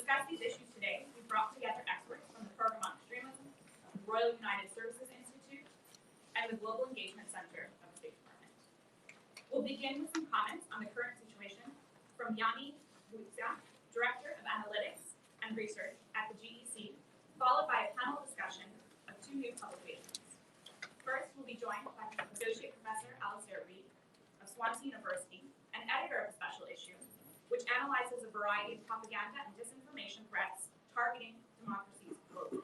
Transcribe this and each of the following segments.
discuss these issues today, we brought together experts from the Program on Extremism, the Royal United Services Institute, and the Global Engagement Center of the State Department. We'll begin with some comments on the current situation from Yanni Wutsa, Director of Analytics and Research at the Cscc, followed by a panel discussion of two new publications. First, we'll be joined by Associate Professor Alistair Reid of Swansea University, an editor of a special issue, which analyzes a variety of propaganda and disinformation threats targeting democracies globally.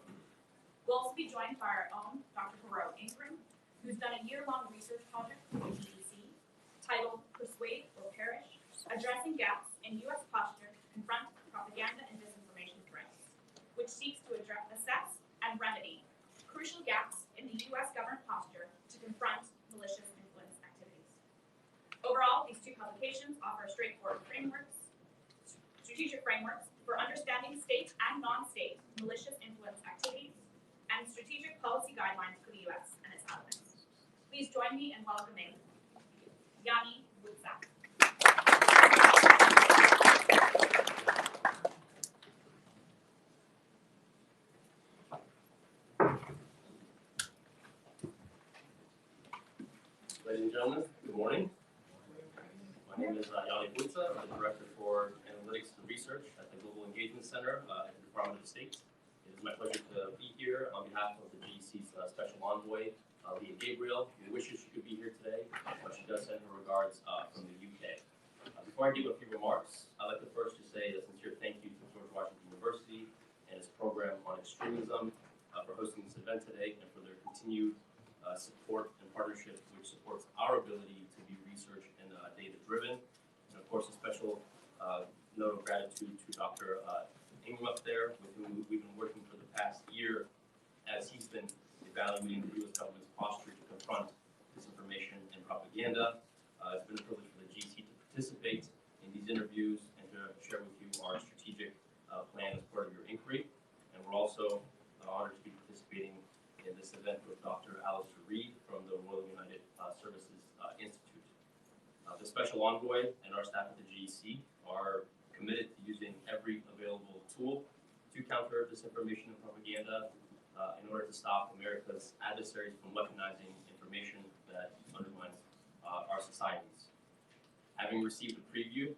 We'll also be joined by our own Dr. Perot Ingram, who's done a year-long research project for the Cscc titled Persuade or Perish, Addressing Gaps in U.S. Posture to Confront Propaganda and Disinformation Threats, which seeks to assess and remedy crucial gaps in the U.S. government posture to confront malicious influence activities. Overall, these two publications offer straightforward strategic frameworks for understanding state and non-state malicious influence activities and strategic policy guidelines for the U.S. and its allies. Please join me in welcoming Yanni Wutsa. Ladies and gentlemen, good morning. My name is Yanni Wutsa. I'm the Director for Analytics and Research at the Global Engagement Center at the Department of State. It is my pleasure to be here on behalf of the Csc's Special Envoy, Leah Gabriel, who wishes she could be here today, but she does send her regards from the UK. Before I give a few remarks, I'd like to first just say a sincere thank you to George Washington University and its program on extremism for hosting this event today and for their continued support and partnership, which supports our ability to be research and data-driven. And of course, a special note of gratitude to Dr. Ingram up there, with whom we've been working for the past year as he's been evaluating the U.S. government's posture to confront disinformation and propaganda. It's been a privilege for the Cscc to participate in these interviews and to share with you our strategic plan as part of your inquiry. And we're also honored to be participating in this event with Dr. Alistair Reid from the Royal United Services Institute. The Special Envoy and our staff at the Cscc are committed to using every available tool to counter disinformation and propaganda in order to stop America's adversaries from weaponizing information that undermines our societies. Having received a preview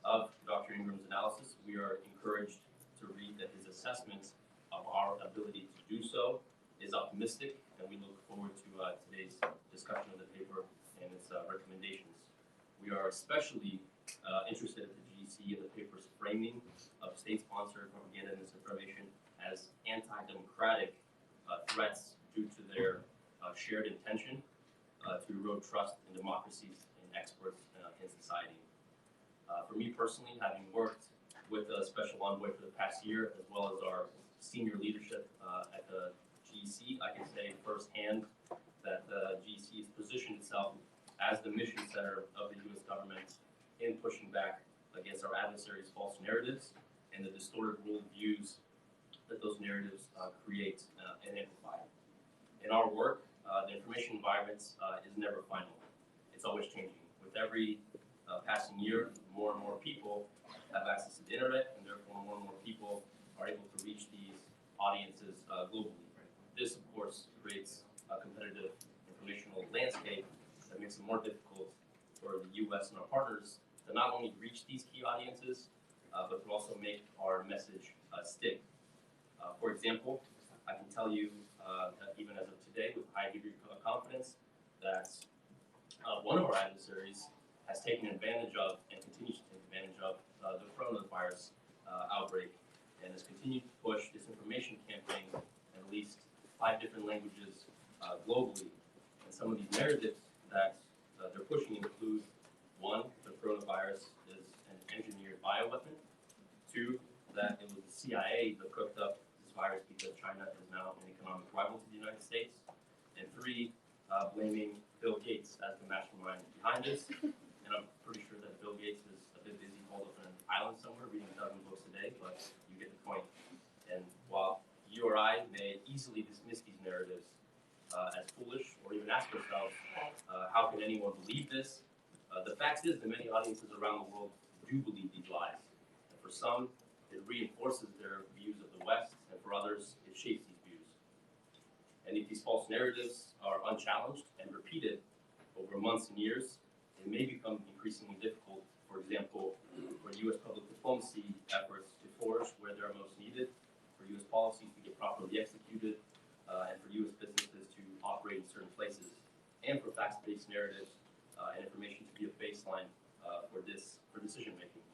of Dr. Ingram's analysis, we are encouraged to read that his assessment of our ability to do so is optimistic, and we look forward to today's discussion of the paper and its recommendations. We are especially interested at the Cscc in the paper's framing of state-sponsored propaganda and disinformation as anti-democratic threats due to their shared intention to erode trust in democracies and experts in society. For me personally, having worked with the Special Envoy for the past year, as well as our senior leadership at the Cscc, I can say firsthand that the Cscc has positioned itself as the mission center of the U.S. government in pushing back against our adversaries' false narratives and the distorted world views that those narratives create and amplify. In our work, the information environment is never final. It's always changing. With every passing year, more and more people have access to the internet, and therefore more and more people are able to reach these audiences globally. This, of course, creates a competitive informational landscape that makes it more difficult for the U.S. and our partners to not only reach these key audiences, but to also make our message stick. For example, I can tell you that even as of today, with high degree of confidence, that one of our adversaries has taken advantage of and continues to take advantage of the coronavirus outbreak and has continued to push disinformation campaigns in at least 5 different languages globally. And some of these narratives that they're pushing include: 1, the coronavirus is an engineered bioweapon; 2, that it was the CIA that cooked up this virus because China is now an economic rival to the United States; and 3, blaming Bill Gates as the mastermind behind this. And I'm pretty sure that Bill Gates is a bit busy holed up in an island somewhere reading 1,000 books a day, but you get the point. And while you or I may easily dismiss these narratives as foolish, or even ask ourselves, how can anyone believe this? The fact is that many audiences around the world do believe these lies. And for some, it reinforces their views of the West, and for others, it shapes these views. And if these false narratives are unchallenged and repeated over months and years, it may become increasingly difficult, for example, for U.S. public diplomacy efforts to flourish where they're most needed, for U.S. policies to get properly executed, and for U.S. businesses to operate in certain places, and for facts-based narratives and information to be a baseline for decision making.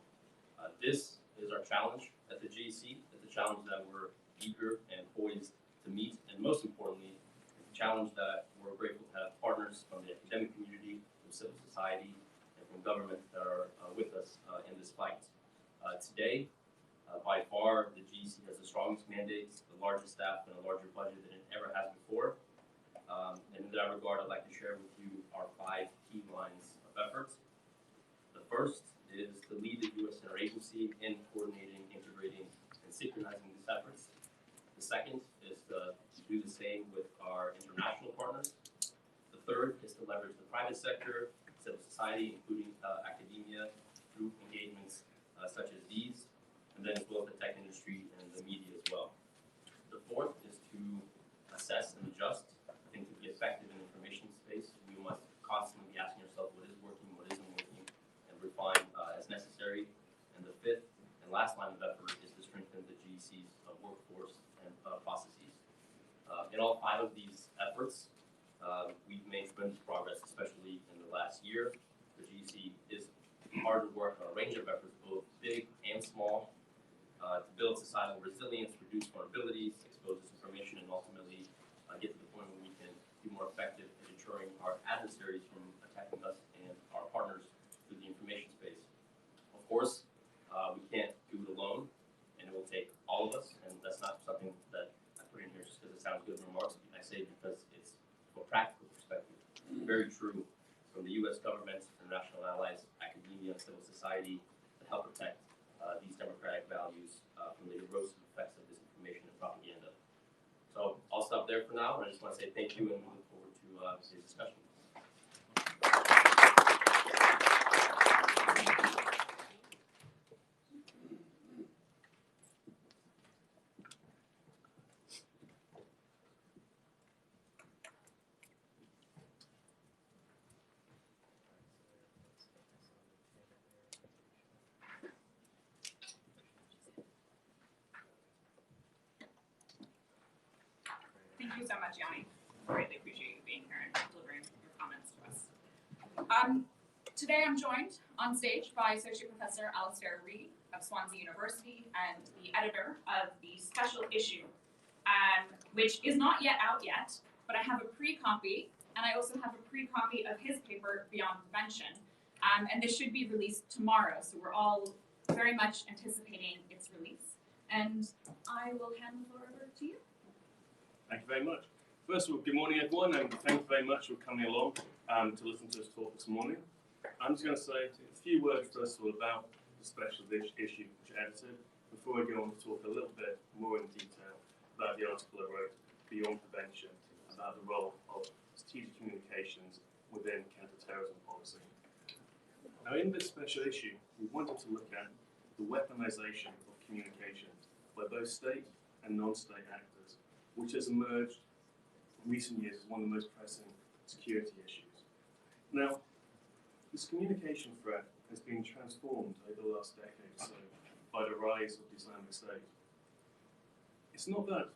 This is our challenge at the Cscc. It's a challenge that we're eager and poised to meet, and most importantly, it's a challenge that we're grateful to have partners from the academic community, from civil society, and from government that are with us in this fight. Today, by far, the Cscc has the strongest mandates, the largest staff, and a larger budget than it ever has before. And in that regard, I'd like to share with you our 5 key lines of efforts. The first is to lead the U.S. interagency in coordinating, integrating, and synchronizing these efforts. The second is to do the same with our international partners. The third is to leverage the private sector, civil society, including academia, through engagements such as these, and then as well as the tech industry and the media as well. The fourth is to assess and adjust. I think to be effective in the information space, we must constantly be asking ourselves what is working, what isn't working, and refine as necessary. And the fifth and last line of effort is to strengthen the Csc's workforce and processes. In all 5 of these efforts, we've made tremendous progress, especially in the last year. The Cscc is hard at work on a range of efforts, both big and small, to build societal resilience, reduce vulnerabilities, expose disinformation, and ultimately get to the point where we can be more effective in deterring our adversaries from attacking us and our partners through the information space. Of course, we can't do it alone, and it will take all of us, and that's not something that I put in here just because it sounds good in remarks. I say it because it's, from a practical perspective, very true from the U.S. government, international allies, academia, civil society, to help protect these democratic values from the erosive effects of disinformation and propaganda. So I'll stop there for now, and I just want to say thank you, and we look forward to today's discussion. Thank you so much, Yanni. Greatly appreciate you being here and delivering your comments to us. Today I'm joined on stage by Associate Professor Alistair Reid of Swansea University and the editor of the special issue, which is not yet out yet, but I have a pre-copy, and I also have a pre-copy of his paper, Beyond Prevention, and this should be released tomorrow, so we're all very much anticipating its release. And I will hand the floor over to you. Thank you very much. First of all, good morning everyone, and thank you very much for coming along to listen to us talk this morning. I'm just going to say a few words first of all about the special issue which I edited before I go on to talk a little bit more in detail about the article I wrote, Beyond Prevention, about the role of strategic communications within counterterrorism policy. Now in this special issue, we wanted to look at the weaponization of communication by both state and non-state actors, which has emerged in recent years as one of the most pressing security issues. Now, this communication threat has been transformed over the last decade or so by the rise of the Islamic State. It's not that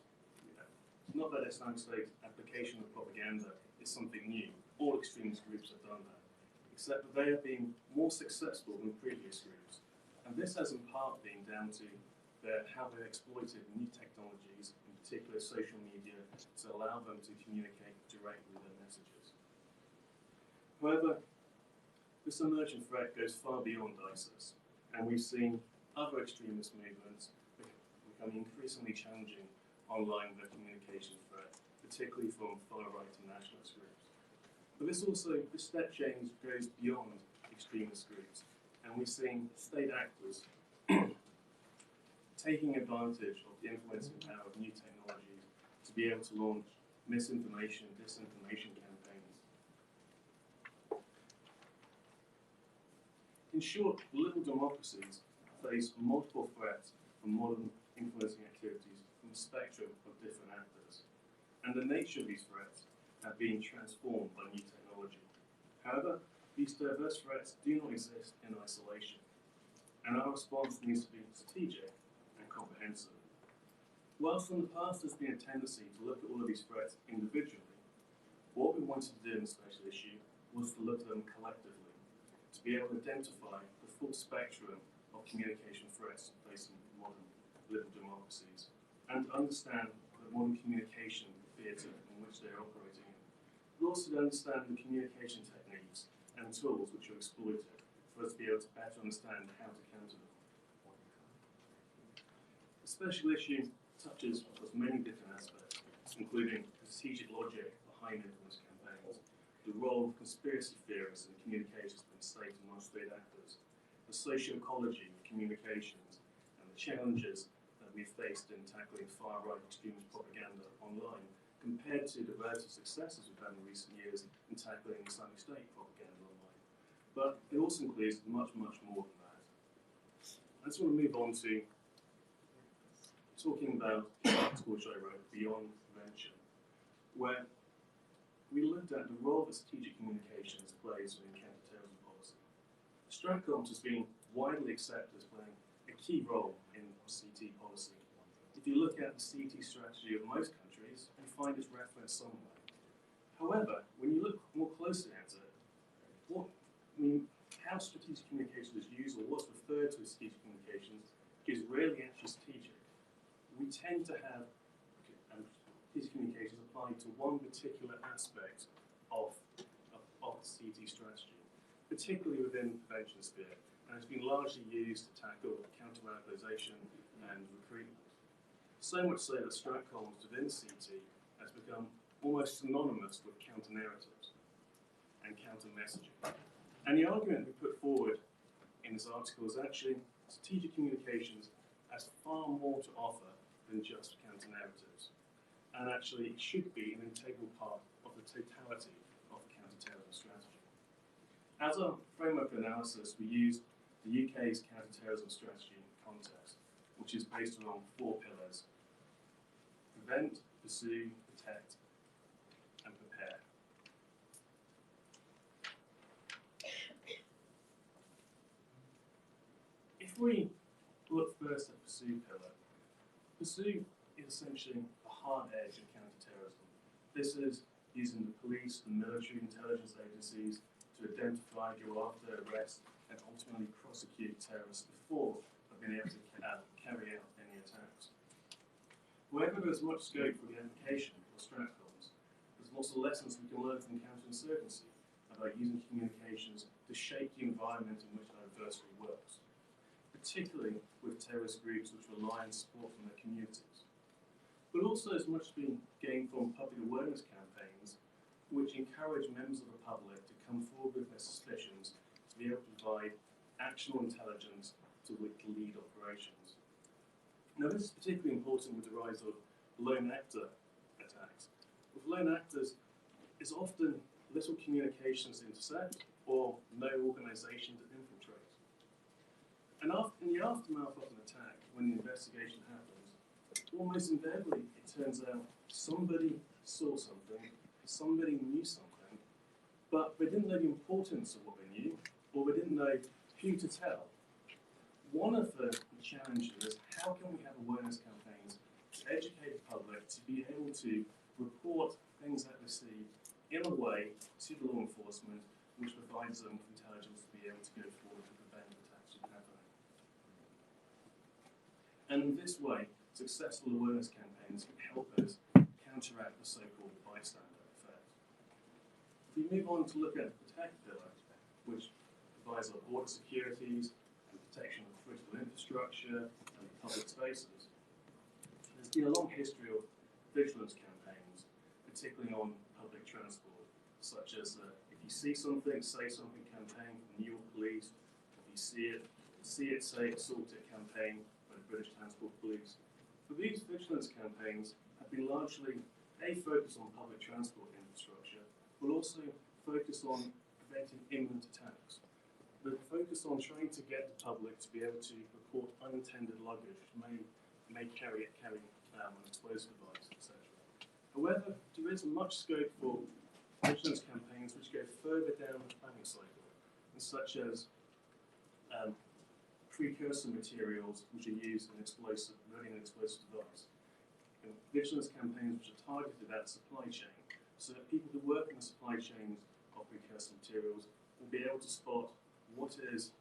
Islamic State's application of propaganda is something new. All extremist groups have done that, except that they have been more successful than previous groups. And this has in part been down to how they've exploited new technologies, in particular social media, to allow them to communicate directly their messages. However, this emerging threat goes far beyond ISIS, and we've seen other extremist movements becoming increasingly challenging online with their communication threat, particularly from far-right and nationalist groups. But this step change goes beyond extremist groups, and we've seen state actors taking advantage of the influencing power of new technologies to be able to launch misinformation and disinformation campaigns. In short, little democracies face multiple threats from modern influencing activities from a spectrum of different actors. And the nature of these threats have been transformed by new technology. However, these diverse threats do not exist in isolation, and our response needs to be strategic and comprehensive. Whilst in the past there's been a tendency to look at all of these threats individually, what we wanted to do in the special issue was to look at them collectively, to be able to identify the full spectrum of communication threats facing modern liberal democracies, and to understand the modern communication theatre in which they're operating in, but also to understand the communication techniques and tools which are exploited for us to be able to better understand how to counter them. The special issue touches across many different aspects, including the strategic logic behind influence campaigns, the role of conspiracy theorists and communications between state and non-state actors, the socio-ecology of communications, and the challenges that we've faced in tackling far-right extremist propaganda online, compared to the relative successes we've had in recent years in tackling Islamic State propaganda online. But it also includes much, much more than that. I just want to move on to talking about an article which I wrote, Beyond Prevention, where we looked at the role that strategic communications plays in counterterrorism policy. Stratcoms has been widely accepted as playing a key role in CT policy. If you look at the CT strategy of most countries, you find it's referenced somewhere. However, when you look more closely at it, how strategic communication is used, or what's referred to as strategic communications, is rarely actually strategic. We tend to have strategic communications applied to one particular aspect of the CT strategy, particularly within the prevention sphere, and it's been largely used to tackle counter-radicalisation and recruitment. So much so that stratcoms within CT has become almost synonymous with counter-narratives and counter-messaging. And the argument we put forward in this article is actually strategic communications has far more to offer than just counter-narratives. And actually, it should be an integral part of the totality of the counter-terrorism strategy. As a framework of analysis, we used the UK's counter-terrorism strategy context, which is based around 4 pillars: prevent, pursue, protect, and prepare. If we look first at pursue pillar, pursue is essentially the hard edge of counter-terrorism. This is using the police and military intelligence agencies to identify, go after, arrest, and ultimately prosecute terrorists before they've been able to carry out any attacks. However, there's much scope for the application of stratcoms. There's also lessons we can learn from counterinsurgency about using communications to shape the environment in which our adversary works, particularly with terrorist groups which rely on support from their communities. But also as much being gained from public awareness campaigns which encourage members of the public to come forward with their suspicions to be able to provide actionable intelligence to lead operations. Now this is particularly important with the rise of lone actor attacks. With lone actors, it's often little communications to intercept or no organisation to infiltrate. And in the aftermath of an attack, when the investigation happens, almost invariably it turns out somebody saw something, somebody knew something, but they didn't know the importance of what they knew, or they didn't know who to tell. One of the challenges is how can we have awareness campaigns to educate the public to be able to report things that they see in a way to the law enforcement which provides them with intelligence to be able to go forward to prevent attacks from happening. And in this way, successful awareness campaigns can help us counteract the so-called bystander effect. If we move on to look at the protect pillar, which provides our border securities and protection of critical infrastructure and public spaces, there's been a long history of vigilance campaigns, particularly on public transport, such as if you see something, say something campaign from the New York Police, if you see it, say it, sort it campaign by the British Transport Police. But these vigilance campaigns have been largely focused on public transport infrastructure, but also focused on preventing imminent attacks. They're focused on trying to get the public to be able to report unattended luggage, which may carry an explosive device, etc. However, there is much scope for vigilance campaigns which go further down the planning cycle, such as precursor materials which are used in running an explosive device. And vigilance campaigns which are targeted at supply chain, so that people who work in the supply chains of precursor materials will be able to spot what is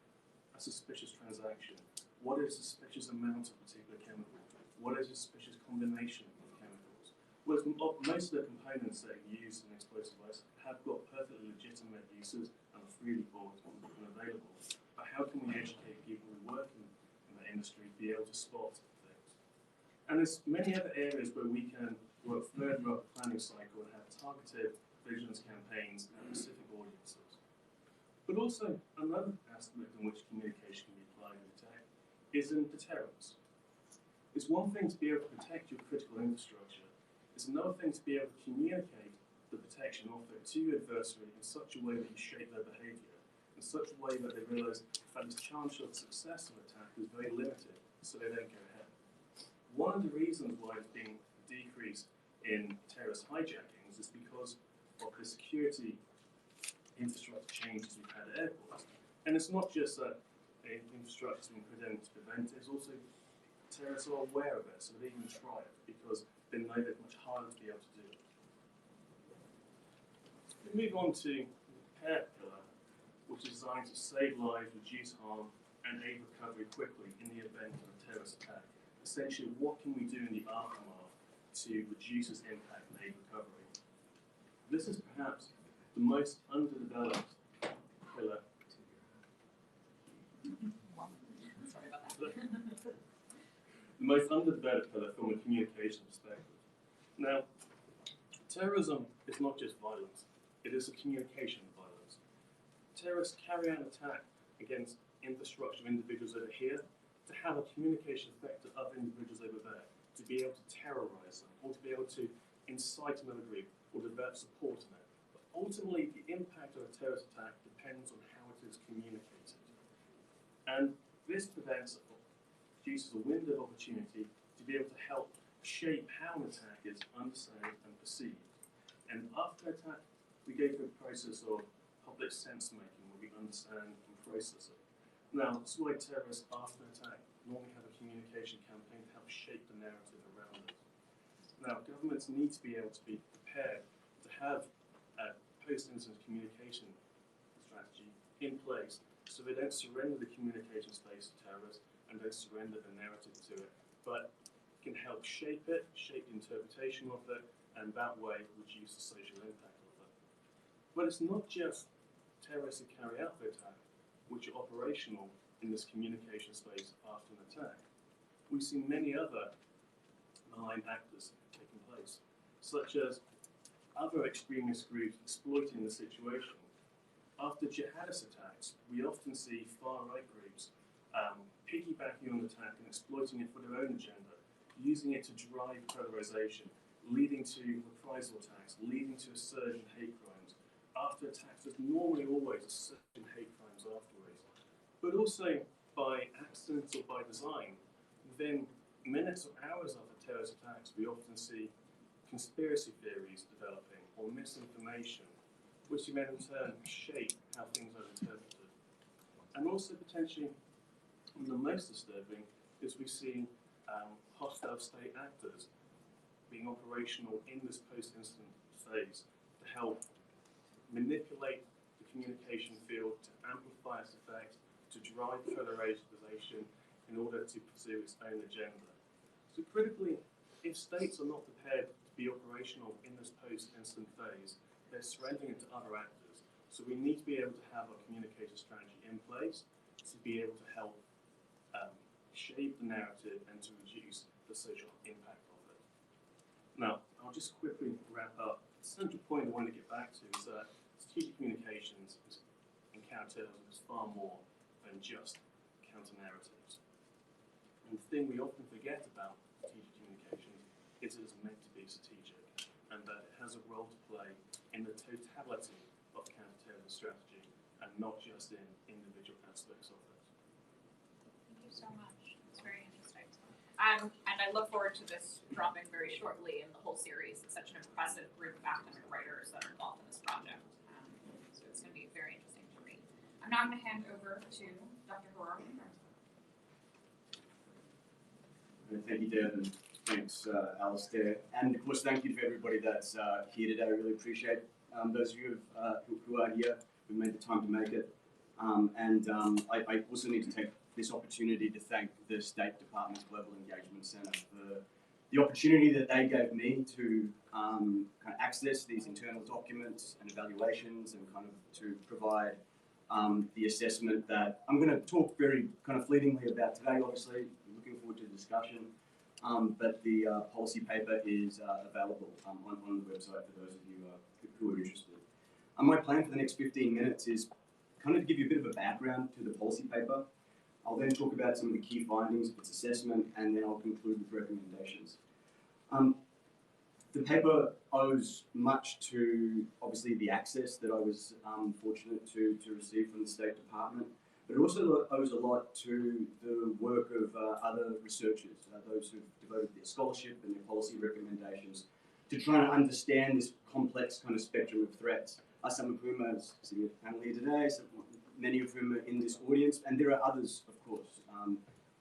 a suspicious transaction, what is a suspicious amount of a particular chemical, what is a suspicious combination of chemicals. Whereas most of the components that are used in explosive devices have got perfectly legitimate uses and are freely bought and available. But how can we educate people who work in the industry to be able to spot things? And there's many other areas where we can work further up the planning cycle and have targeted vigilance campaigns and specific audiences. But also, another aspect in which communication can be applied in tech is in deterrence. It's one thing to be able to protect your critical infrastructure. It's another thing to be able to communicate the protection offered to your adversary in such a way that you shape their behavior, in such a way that they realize that the chance of success of attack is very limited, so they don't go ahead. One of the reasons why there's been a decrease in terrorist hijackings is because of the security infrastructure changes we've had at airports. And it's not just that the infrastructure has been put in to prevent it, it's also terrorists are aware of it, so they even try it because they know that it's much harder to be able to do it. We move on to the repair pillar, which is designed to save lives, reduce harm, and aid recovery quickly in the event of a terrorist attack. Essentially, what can we do in the aftermath to reduce its impact and aid recovery? This is perhaps the most underdeveloped pillar. Sorry about that. The most underdeveloped pillar from a communication perspective. Now, terrorism is not just violence, it is a communication of violence. Terrorists carry out an attack against infrastructure of individuals over here to have a communication effect to other individuals over there, to be able to terrorize them, or to be able to incite another group, or develop support in it. But ultimately, the impact of a terrorist attack depends on how it is communicated. And this produces a window of opportunity to be able to help shape how an attack is understood and perceived. And after an attack, we go through a process of public sense making where we understand and process it. Now, this is why terrorists after an attack normally have a communication campaign to help shape the narrative around it. Now, governments need to be able to be prepared to have a post-incident communication strategy in place so they don't surrender the communication space to terrorists and don't surrender the narrative to it, but can help shape it, shape the interpretation of it, and that way reduce the social impact of it. But it's not just terrorists who carry out the attack, which are operational in this communication space after an attack. We see many other malign actors taking place, such as other extremist groups exploiting the situation. After jihadist attacks, we often see far-right groups piggybacking on the attack and exploiting it for their own agenda, using it to drive polarization, leading to reprisal attacks, leading to a surge in hate crimes. After attacks, there's normally always a surge in hate crimes afterwards. But also, by accident or by design, within minutes or hours after terrorist attacks, we often see conspiracy theories developing or misinformation, which then in turn shape how things are interpreted. And also potentially, the most disturbing is we see hostile state actors being operational in this post-incident phase to help manipulate the communication field, to amplify its effect, to drive polarization in order to pursue its own agenda. So critically, if states are not prepared to be operational in this post-incident phase, they're surrendering it to other actors. So we need to be able to have a communication strategy in place to be able to help shape the narrative and to reduce the social impact of it. Now, I'll just quickly wrap up. The central point I want to get back to is that strategic communications and counterterrorism is far more than just counter-narratives. And the thing we often forget about strategic communications is it is meant to be strategic and that it has a role to play in the totality of counter-terrorism strategy and not just in individual aspects of it. Thank you so much. It's very forward to this dropping very shortly, and the whole series is such an impressive group of academic writers that are involved in this project. So it's going to be very interesting to read. I'm now going to hand over to Dr. Horror. Thank you, Deb, and thanks, Alistair. And of course, thank you to everybody that's here today. I really appreciate those of you who are here, who made the time to make it. I also need to take this opportunity to thank the State Department's Global Engagement Centre for the opportunity that they gave me to kind of access these internal documents and evaluations, and kind of to provide the assessment that I'm going to talk very kind of fleetingly about today. Obviously, looking forward to the discussion, but the policy paper is available on the website for those of you who are interested. My plan for the next 15 minutes is kind of to give you a bit of a background to the policy paper. I'll then talk about some of the key findings of its assessment, and then I'll conclude with recommendations. The paper owes much to, obviously, the access that I was fortunate to receive from the State Department, but it also owes a lot to the work of other researchers, those who've devoted their scholarship and their policy recommendations to trying to understand this complex kind of spectrum of threats. Some of whom are sitting at the panel here today, many of whom are in this audience, and there are others, of course,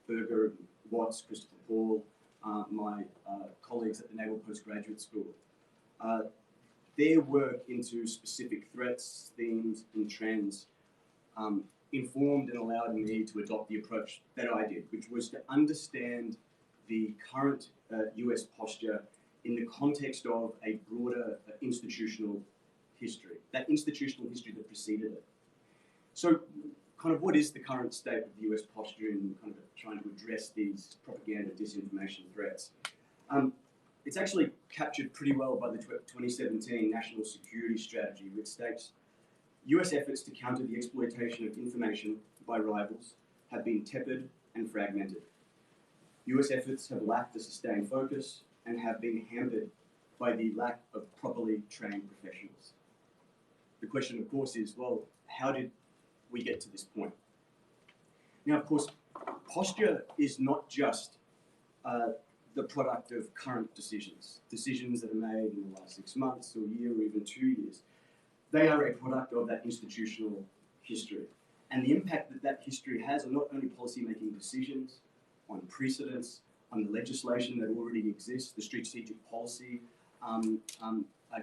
Berger, Watts, Christopher Paul, my colleagues at the Naval Postgraduate School. Their work into specific threats, themes, and trends informed and allowed me to adopt the approach that I did, which was to understand the current US posture in the context of a broader institutional history, that institutional history that preceded it. So, kind of what is the current state of the US posture in kind of trying to address these propaganda disinformation threats? It's actually captured pretty well by the 2017 National Security Strategy, which states, US efforts to counter the exploitation of information by rivals have been tepid and fragmented. US efforts have lacked a sustained focus and have been hampered by the lack of properly trained professionals. The question, of course, is, well, how did we get to this point? Now, of course, posture is not just the product of current decisions that are made in the last 6 months or year or even 2 years. They are a product of that institutional history. And the impact that that history has on not only policy-making decisions, on precedents, on the legislation that already exists, the strategic policy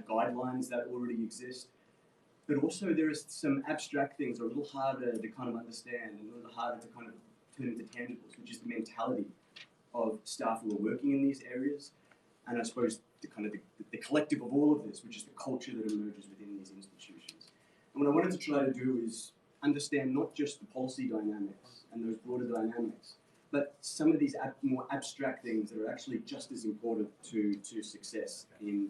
guidelines that already exist, but also there is some abstract things that are a little harder to kind of understand and a little harder to kind of turn into tangibles, which is the mentality of staff who are working in these areas, and I suppose the kind of the collective of all of this, which is the culture that emerges within these institutions. And what I wanted to try to do is understand not just the policy dynamics and those broader dynamics, but some of these more abstract things that are actually just as important to success in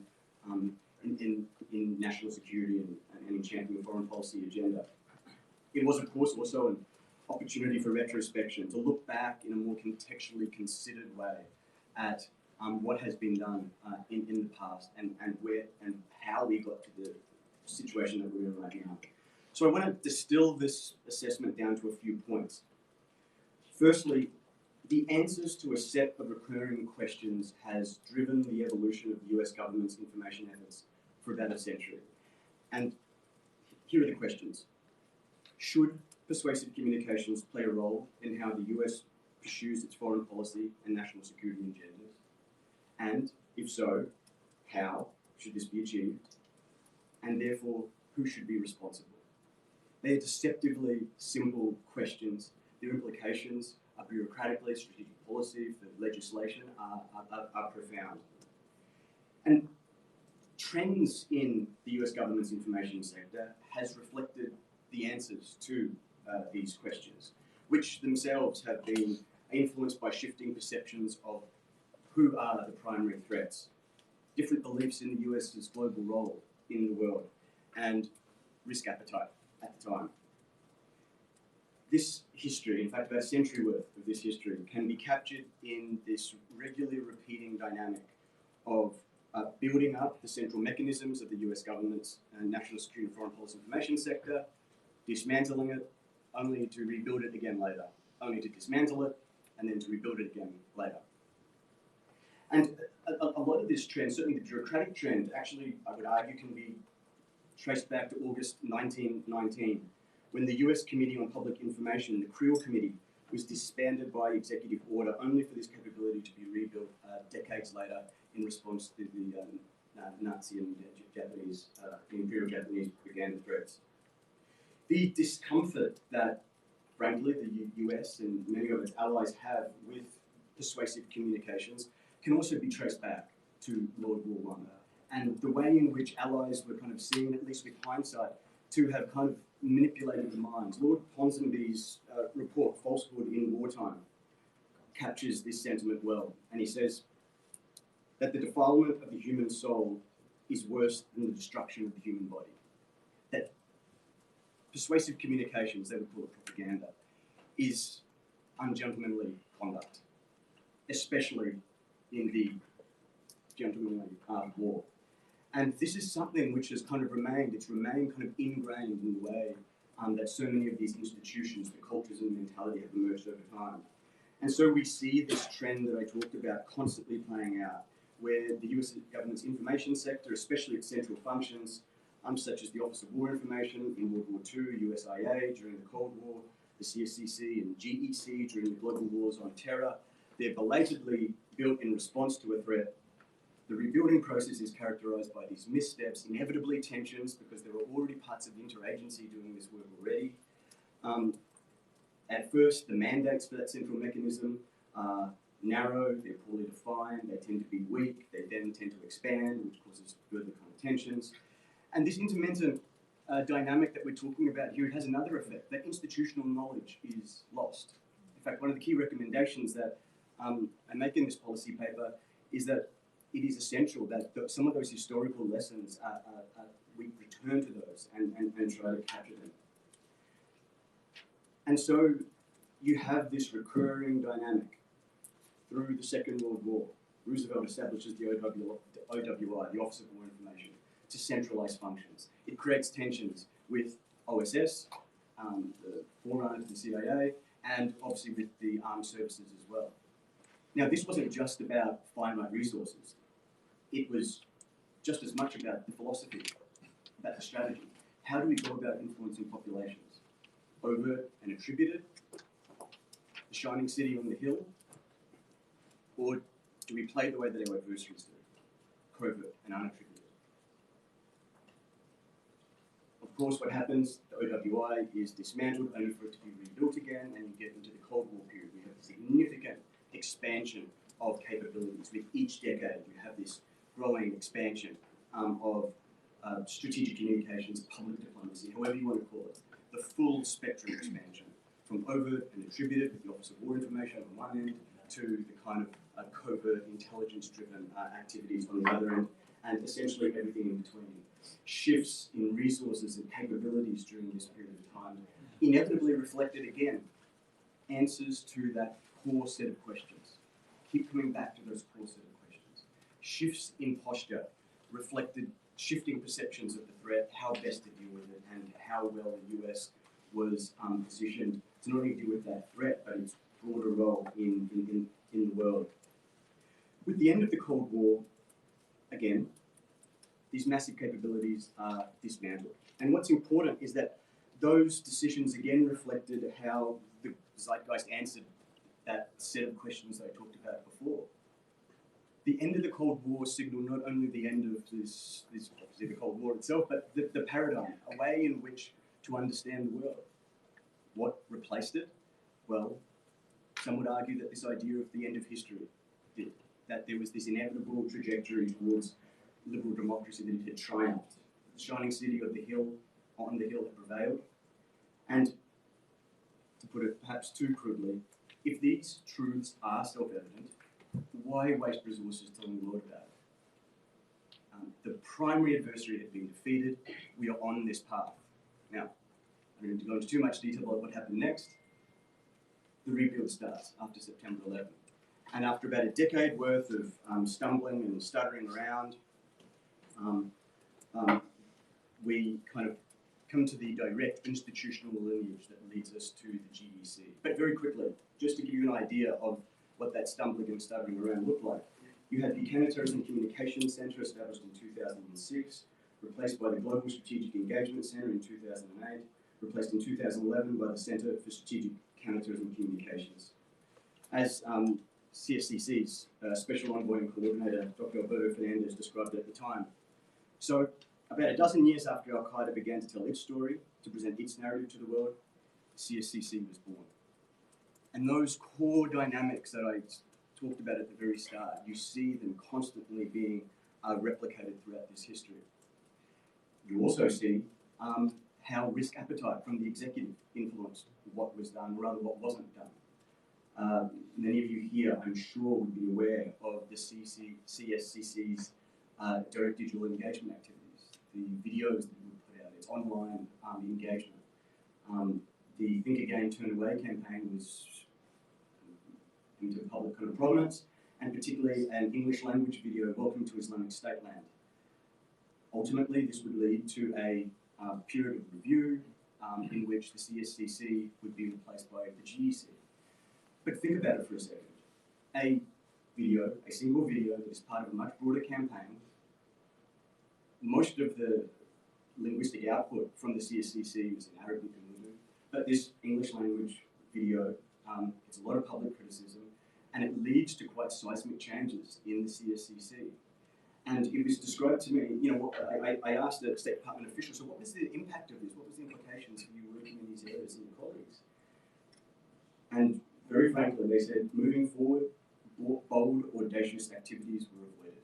national security and in championing a foreign policy agenda. It was, of course, also an opportunity for retrospection, to look back in a more contextually considered way at what has been done in the past and where and how we got to the situation that we're in right now. So I want to distill this assessment down to a few points. Firstly, the answers to a set of recurring questions has driven the evolution of the US government's information efforts for about a century. And here are the questions. Should persuasive communications play a role in how the US pursues its foreign policy and national security agendas? And if so, how should this be achieved? And therefore, who should be responsible? They are deceptively simple questions. Their implications are bureaucratically, strategic policy, for legislation are profound. And trends in the US government's information sector has reflected the answers to these questions, which themselves have been influenced by shifting perceptions of who are the primary threats, different beliefs in the US's global role in the world, and risk appetite at the time. This history, in fact about a century worth of this history, can be captured in this regularly repeating dynamic of building up the central mechanisms of the US government's national security and foreign policy information sector, dismantling it, only to rebuild it again later, only to dismantle it, and then to rebuild it again later. And a lot of this trend, certainly the bureaucratic trend, actually, I would argue, can be traced back to August 1919, when the US Committee on Public Information, the Creel Committee, was disbanded by executive order only for this capability to be rebuilt decades later in response to the Nazi and Japanese, Imperial Japanese propaganda threats. The discomfort that, frankly, the US and many of its allies have with persuasive communications can also be traced back to World War I. And the way in which allies were kind of seen, at least with hindsight, to have kind of manipulated the minds. Lord Ponsonby's report, Falsehood in Wartime, captures this sentiment well. And he says that the defilement of the human soul is worse than the destruction of the human body. That persuasive communications, they would call it propaganda, is ungentlemanly conduct, especially in the gentlemanly art of war. And this is something which has kind of remained, it's remained kind of ingrained in the way that so many of these institutions, the cultures and mentality have emerged over time. And so we see this trend that I talked about constantly playing out, where the US government's information sector, especially its central functions, such as the Office of War Information in World War II, USIA during the Cold War, the Cscc and GEC during the global wars on terror, they're belatedly built in response to a threat. The rebuilding process is characterized by these missteps, inevitably tensions, because there are already parts of the interagency doing this work already. At first, the mandates for that central mechanism are narrow, they're poorly defined, they tend to be weak, they then tend to expand, which causes further kind of tensions. And this intermittent dynamic that we're talking about here, it has another effect, that institutional knowledge is lost. In fact, one of the key recommendations that I make in this policy paper is that it is essential that some of those historical lessons, we return to those and try to capture them. And so you have this recurring dynamic through the Second World War. Roosevelt establishes the OWI, the Office of War Information, to centralize functions. It creates tensions with OSS, the forerunner to the CIA, and obviously with the armed services as well. Now, this wasn't just about finite resources. It was just as much about the philosophy, about the strategy. How do we go about influencing populations? Overt and attributed, the shining city on the hill, or do we play the way that our adversaries do, covert and unattributed? Of course, what happens, the OWI is dismantled only for it to be rebuilt again, and you get into the Cold War period. We have a significant expansion of capabilities. With each decade, you have this growing expansion of strategic communications, public diplomacy, however you want to call it. The full spectrum expansion, from overt and attributed with the Office of War Information on one end, to the kind of covert, intelligence-driven activities on the other end, and essentially everything in between. Shifts in resources and capabilities during this period of time inevitably reflected again answers to that core set of questions. Keep coming back to those core set of questions. Shifts in posture reflected shifting perceptions of the threat, how best to deal with it, and how well the US was positioned to not only deal with that threat, but its broader role in the world. With the end of the Cold War, again, these massive capabilities are dismantled. And what's important is that those decisions again reflected how the zeitgeist answered that set of questions that I talked about before. The end of the Cold War signaled not only the end of this obviously the Cold War itself, but the paradigm, a way in which to understand the world. What replaced it? Well, some would argue that this idea of the end of history did, that there was this inevitable trajectory towards liberal democracy, that it had triumphed. The shining city of the hill, on the hill, had prevailed. And to put it perhaps too crudely, if these truths are self-evident, why waste resources telling the world about it? The primary adversary had been defeated. We are on this path. Now, I'm going to go into too much detail about what happened next. The rebuild starts after September 11th. And after about a decade worth of stumbling and stuttering around, we kind of come to the direct institutional lineage that leads us to the GEC. But very quickly, just to give you an idea of what that stumbling and stuttering around looked like, You had the Counterterrorism Communication Centre established in 2006, replaced by the Global Strategic Engagement Centre in 2008, replaced in 2011 by the Centre for Strategic Counterterrorism Communications. As Cscc's Special Envoy and Coordinator, Dr. Alberto Fernandez, described it at the time. So, about a dozen years after Al-Qaeda began to tell its story, to present its narrative to the world, Cscc was born. And those core dynamics that I talked about at the very start, you see them constantly being replicated throughout this history. You also see how risk appetite from the executive influenced what was done, or rather what wasn't done. Many of you here, I'm sure, would be aware of the Cscc's direct digital engagement activities, the videos that we put out, its online engagement. The Think Again, Turn Away campaign was into public kind of prominence, and particularly an English language video, Welcome to Islamic State Land. Ultimately, this would lead to a period of review in which the Cscc would be replaced by the Cscc. But think about it for a second. A video, a single video that is part of a much broader campaign, most of the linguistic output from the Cscc was in Arabic and Urdu, but this English language video gets a lot of public criticism, and it leads to quite seismic changes in the Cscc. And it was described to me, you know, I asked the State Department officials, so what was the impact of this? What was the implications for you working in these areas and your colleagues? And very frankly, they said, moving forward, bold, audacious activities were avoided.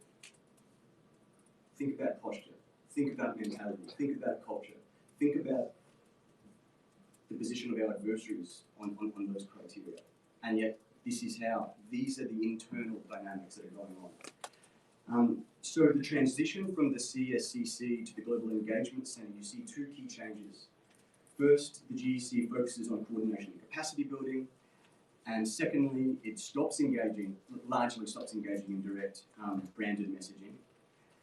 Think about posture. Think about mentality. Think about culture. Think about the position of our adversaries on those criteria. And yet, these are the internal dynamics that are going on. So the transition from the Cscc to the Global Engagement Centre, you see two key changes. First, the GEC focuses on coordination and capacity building, and secondly, it largely stops engaging in direct branded messaging,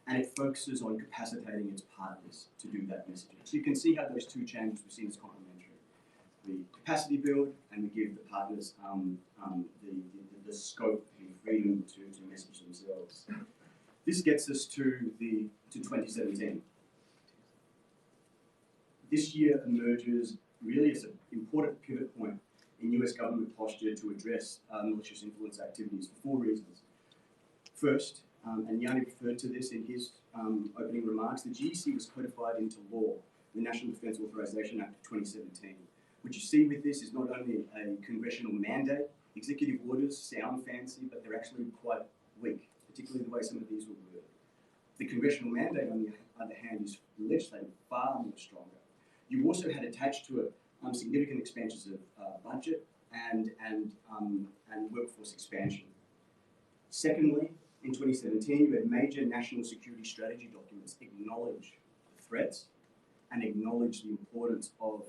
and it focuses on capacitating its partners to do that messaging. So you can see how those two changes were seen as complementary. We capacity build, and we give the partners the scope and freedom to message themselves. This gets us to 2017. This year emerges really as an important pivot point in US government posture to address malicious influence activities for four reasons. First, and Yanni referred to this in his opening remarks, the GEC was codified into law, the National Defense Authorization Act of 2017. What you see with this is not only a congressional mandate, executive orders sound fancy, but they're actually quite weak, particularly the way some of these were worded. The congressional mandate, on the other hand, is legislated far more stronger. You also had attached to it significant expansions of budget and workforce expansion. Secondly, in 2017, you had major national security strategy documents acknowledge the threats and acknowledge the importance of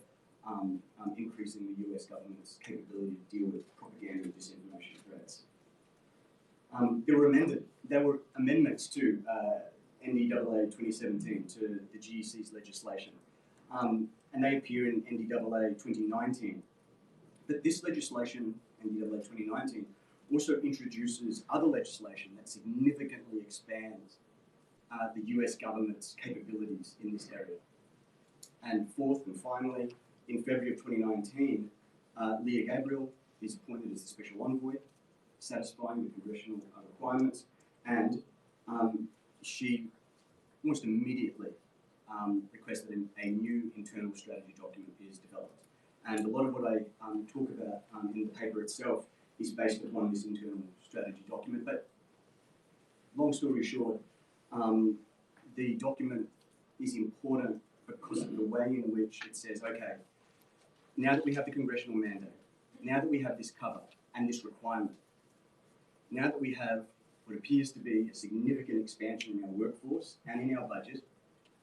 increasing the US government's capability to deal with propaganda and disinformation threats. There were amendments to NDAA 2017 to the GEC's legislation, and they appear in NDAA 2019. But this legislation, NDAA 2019, also introduces other legislation that significantly expands the US government's capabilities in this area. And fourth and finally, in February of 2019, Leah Gabriel is appointed as the Special Envoy, satisfying the congressional requirements, and she almost immediately requested a new internal strategy document is developed. And a lot of what I talk about in the paper itself is based upon this internal strategy document. But long story short, the document is important because of the way in which it says, okay, now that we have the congressional mandate, now that we have this cover and this requirement, now that we have what appears to be a significant expansion in our workforce and in our budget,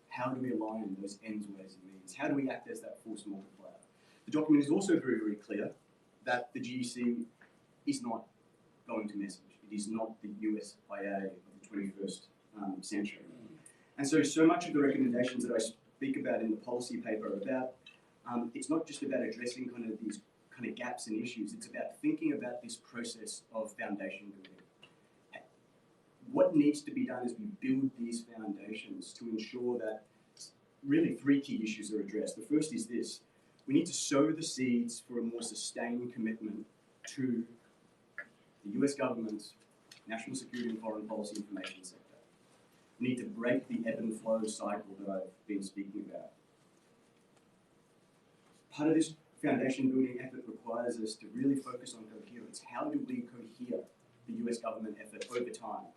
how do we align those ends, ways, and means? How do we act as that force multiplier? The document is also very, very clear that the GEC is not going to message. It is not the USIA of the 21st century. And so much of the recommendations that I speak about in the policy paper are about, it's not just about addressing kind of these kind of gaps and issues, it's about thinking about this process of foundation building. what needs to be done is we build these foundations to ensure that really three key issues are addressed. The first is this: we need to sow the seeds for a more sustained commitment to the US government's national security and foreign policy information sector. We need to break the ebb and flow cycle that I've been speaking about. Part of this foundation building effort requires us to really focus on coherence. How do we cohere the US government effort over time?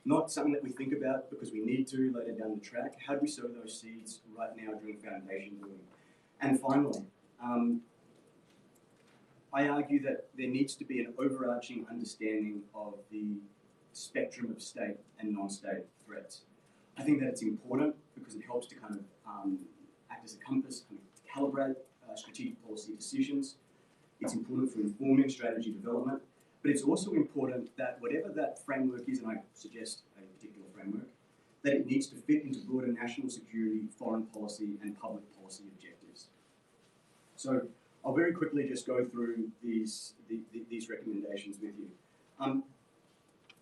Not something that we think about because we need to later down the track. How do we sow those seeds right now during foundation building? And finally, I argue that there needs to be an overarching understanding of the spectrum of state and non-state threats. I think that it's important because it helps to kind of act as a compass, kind of calibrate strategic policy decisions. It's important for informing strategy development, but it's also important that whatever that framework is, and I suggest a particular framework, that it needs to fit into broader national security, foreign policy, and public policy objectives. So I'll very quickly just go through these recommendations with you.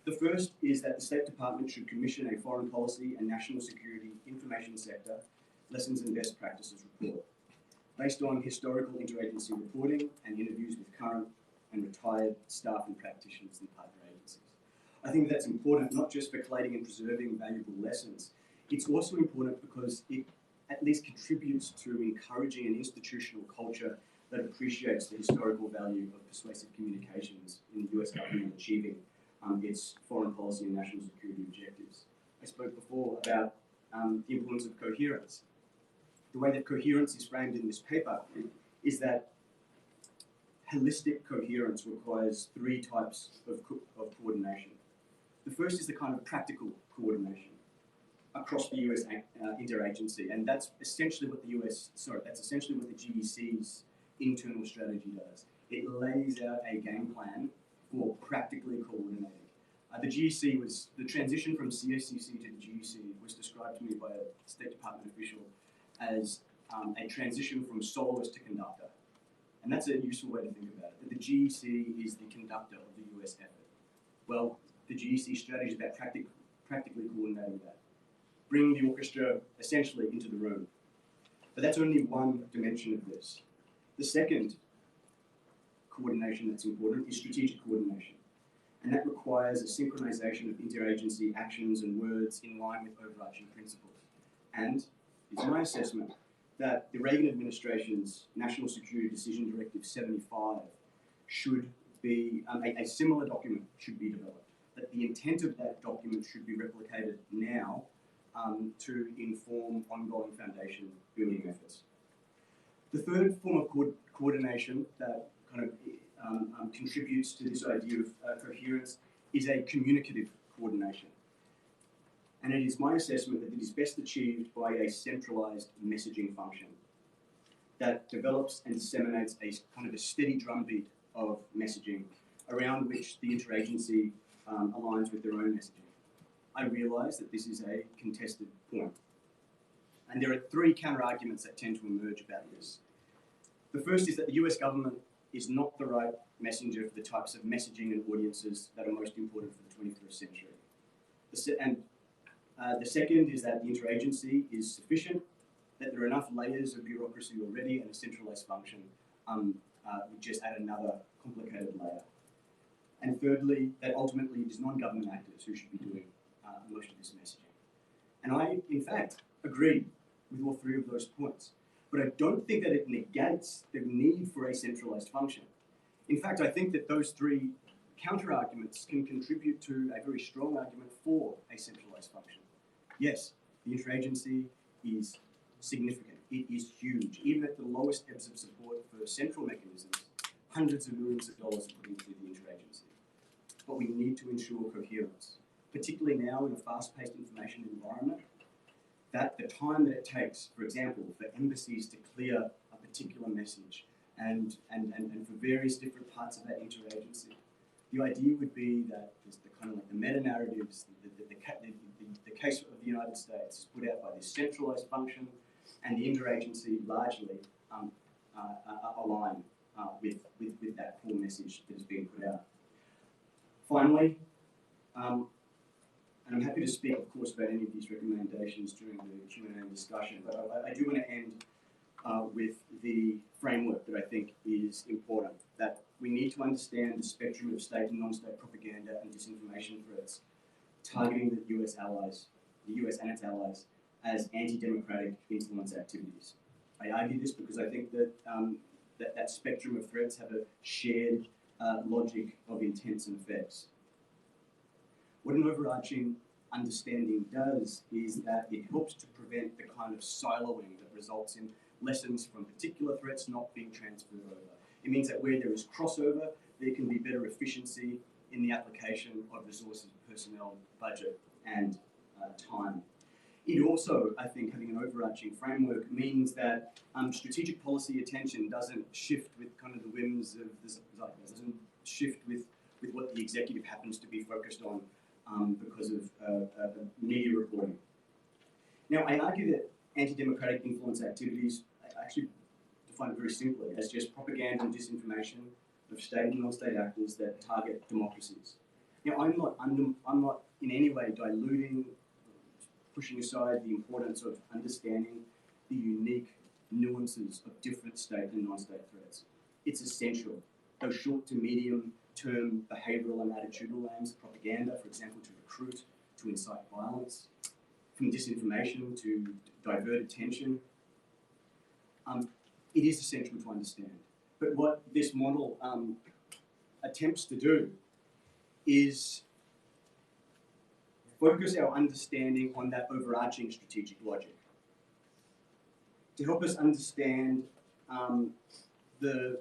The first is that the State Department should commission a foreign policy and national security information sector lessons and best practices report, based on historical interagency reporting and interviews with current and retired staff and practitioners in partner agencies. I think that's important not just for collating and preserving valuable lessons, it's also important because it at least contributes to encouraging an institutional culture that appreciates the historical value of persuasive communications in the US government achieving its foreign policy and national security objectives. I spoke before about the importance of coherence. The way that coherence is framed in this paper is that holistic coherence requires three types of coordination. The first is the kind of practical coordination across the US interagency, and that's essentially what the GEC's internal strategy does. It lays out a game plan for practically coordinating. The transition from Cscc to the GEC was described to me by a State Department official as a transition from soloist to conductor. And that's a useful way to think about it, that the GEC is the conductor of the US effort. Well, the GEC strategy is about practically coordinating that, bringing the orchestra essentially into the room. But that's only one dimension of this. The second coordination that's important is strategic coordination. And that requires a synchronization of interagency actions and words in line with overarching principles. And it's my assessment that the Reagan administration's National Security Decision Directive 75 should be, a similar document should be developed. That the intent of that document should be replicated now to inform ongoing foundation building efforts. The third form of coordination that kind of contributes to this idea of coherence is a communicative coordination. And it is my assessment that it is best achieved by a centralized messaging function that develops and disseminates a kind of a steady drumbeat of messaging around which the interagency aligns with their own messaging. I realise that this is a contested point. And there are three counter-arguments that tend to emerge about this. The first is that the US government is not the right messenger for the types of messaging and audiences that are most important for the 21st century. The second is that the interagency is sufficient, that there are enough layers of bureaucracy already and a centralised function would just add another complicated layer. And thirdly, that ultimately it is non-government actors who should be doing most of this messaging. And I, in fact, agree with all three of those points. But I don't think that it negates the need for a centralised function. In fact, I think that those three counter-arguments can contribute to a very strong argument for a centralised function. Yes, the interagency is significant. It is huge. Even at the lowest ebbs of support for central mechanisms, hundreds of millions of dollars are put into the interagency. But we need to ensure coherence, particularly now in a fast-paced information environment, that the time that it takes, for example, for embassies to clear a particular message and for various different parts of that interagency, the idea would be that the kind of like the meta-narratives, the case of the United States is put out by this centralized function, and the interagency largely align with that core message that is being put out. Finally, And I'm happy to speak, of course, about any of these recommendations during the Q&A discussion, but I do want to end with the framework that I think is important, that we need to understand the spectrum of state and non-state propaganda and disinformation threats targeting the US and its allies as anti-democratic influence activities. I argue this because I think that that spectrum of threats have a shared logic of intents and effects. What an overarching understanding does is that it helps to prevent the kind of siloing that results in lessons from particular threats not being transferred over. It means that where there is crossover, there can be better efficiency in the application of resources, personnel, budget, and time. It also, I think, having an overarching framework means that strategic policy attention doesn't shift with kind of the whims of the zeitgeist, doesn't shift with what the executive happens to be focused on because of media reporting. Now, I argue that anti-democratic influence activities, I actually define it very simply as just propaganda and disinformation of state and non-state actors that target democracies. Now, I'm not in any way diluting, pushing aside the importance of understanding the unique nuances of different state and non-state threats. It's essential. Those short to medium term behavioural and attitudinal aims, propaganda, for example, to recruit, to incite violence, from disinformation to divert attention, it is essential to understand. But what this model attempts to do is focus our understanding on that overarching strategic logic. To help us understand the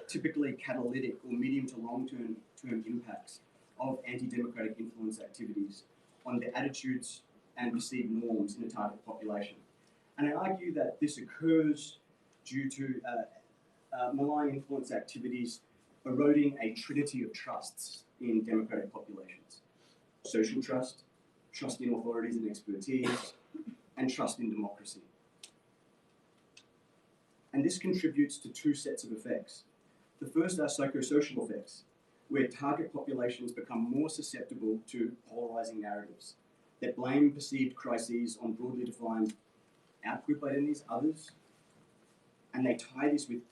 typically catalytic or medium to long-term impacts of anti-democratic influence activities on the attitudes and perceived norms in a target population. And I argue that this occurs due to malign influence activities eroding a trinity of trusts in democratic populations. Social trust, trust in authorities and expertise, and trust in democracy. And this contributes to two sets of effects. The first are psychosocial effects, where target populations become more susceptible to polarizing narratives that blame perceived crises on broadly defined out-group identities, others, and they tie this with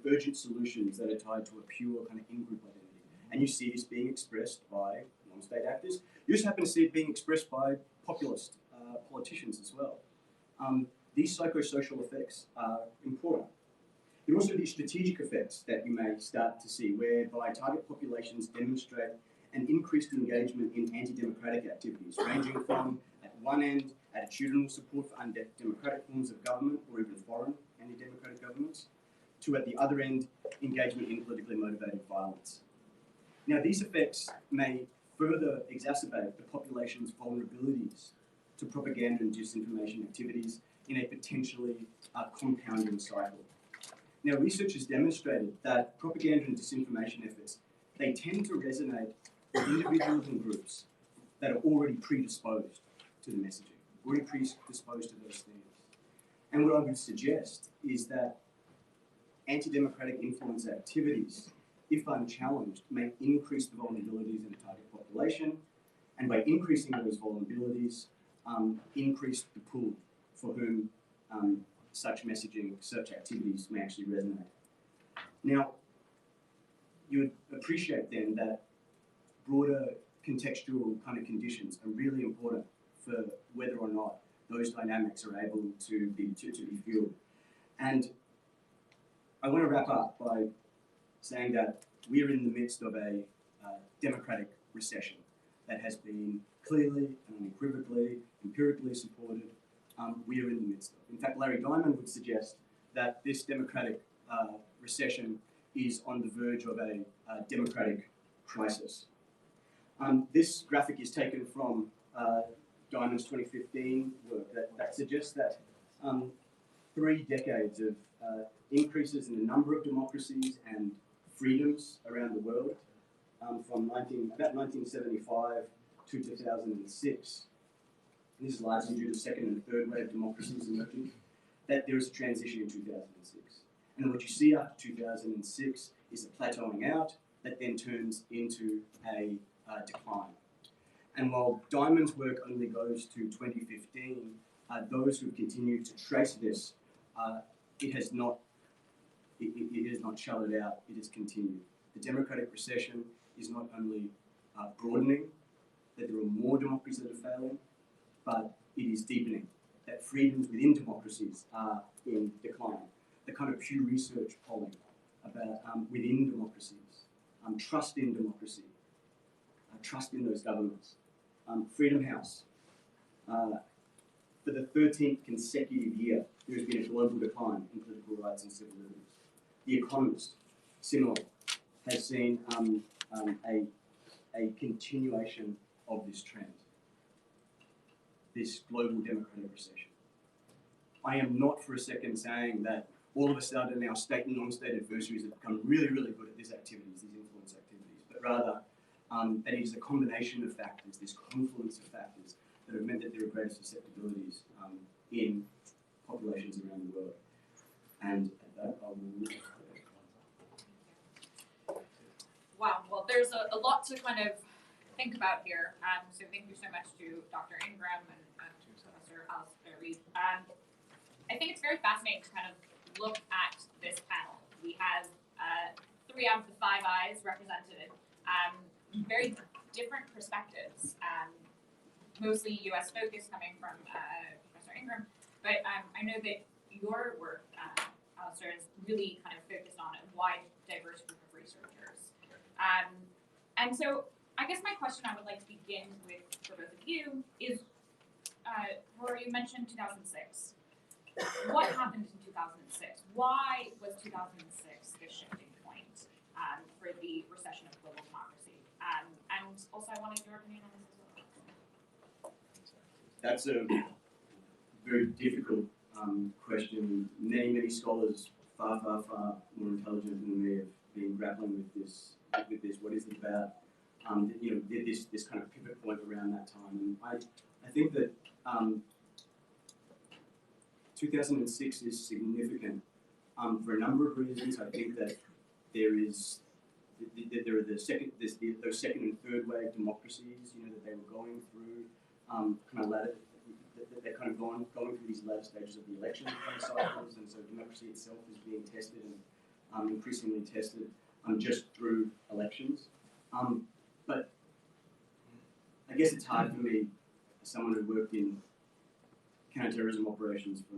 urgent solutions that are tied to a pure kind of in-group identity. And you see this being expressed by non-state actors. You just happen to see it being expressed by populist politicians as well. These psychosocial effects are important. There are also these strategic effects that you may start to see, whereby target populations demonstrate an increased engagement in anti-democratic activities, ranging from, at one end, attitudinal support for undemocratic forms of government or even foreign anti-democratic governments, to, at the other end, engagement in politically motivated violence. Now, these effects may further exacerbate the population's vulnerabilities to propaganda and disinformation activities in a potentially compounding cycle. Now, research has demonstrated that propaganda and disinformation efforts, they tend to resonate with individuals and groups that are already predisposed to the messaging, already predisposed to those themes. And what I would suggest is that anti-democratic influence activities, if unchallenged, may increase the vulnerabilities in the target population, and by increasing those vulnerabilities, increase the pool for whom such messaging, such activities may actually resonate. Now, you would appreciate then that broader contextual kind of conditions are really important for whether or not those dynamics are able to be fueled. And I want to wrap up by saying that we're in the midst of a democratic recession that has been clearly and unequivocally, empirically supported. We are in the midst of. In fact, Larry Diamond would suggest that this democratic recession is on the verge of a democratic crisis. This graphic is taken from Diamond's 2015 work that suggests that 3 decades of increases in the number of democracies and freedoms around the world from about 1975 to 2006. And this is largely due to second and third wave democracies emerging, that there is a transition in 2006. And what you see after 2006 is a plateauing out that then turns into a decline. And while Diamond's work only goes to 2015, those who have continued to trace this, it has not shut it out, it has continued. The democratic recession is not only broadening, that there are more democracies that are failing, but it is deepening, that freedoms within democracies are in decline. The kind of Pew Research polling about within democracies, trust in democracy, trust in those governments. Freedom House, for the 13th consecutive year, there has been a global decline in political rights and civil liberties. The Economist, similarly, has seen a continuation of this trend, this global democratic recession. I am not for a second saying that all of a sudden our state and non-state adversaries have become really, really good at these activities, these influence activities, but rather that it is a combination of factors, this confluence of factors that have meant that there are greater susceptibilities in populations around the world. And at that, I will... Wow, well, there's a lot to kind of think about here. So thank you so much to Dr. Ingram and Professor Alistair Reid. I think it's very fascinating to kind of look at this panel. We have 3 out of the 5 eyes represented, very different perspectives, mostly US focused coming from Professor Ingram, but I know that your work, Alistair, is really kind of focused on a wide, diverse group of researchers. And so I guess my question I would like to begin with for both of you is, Rory, you mentioned 2006. What happened in 2006? Why was 2006 the shifting point for the recession of global democracy? And also I wanted your opinion on this as well. That's a very difficult question. Many scholars far more intelligent than me have been grappling with this. What is it about? This kind of pivot point around that time. And I think that 2006 is significant for a number of reasons. I think that there are those second and third wave democracies, that they were going through, they're kind of going through these latter stages of the election cycles, and so democracy itself is being tested and increasingly tested just through elections. But I guess it's hard for me, as someone who worked in counterterrorism operations for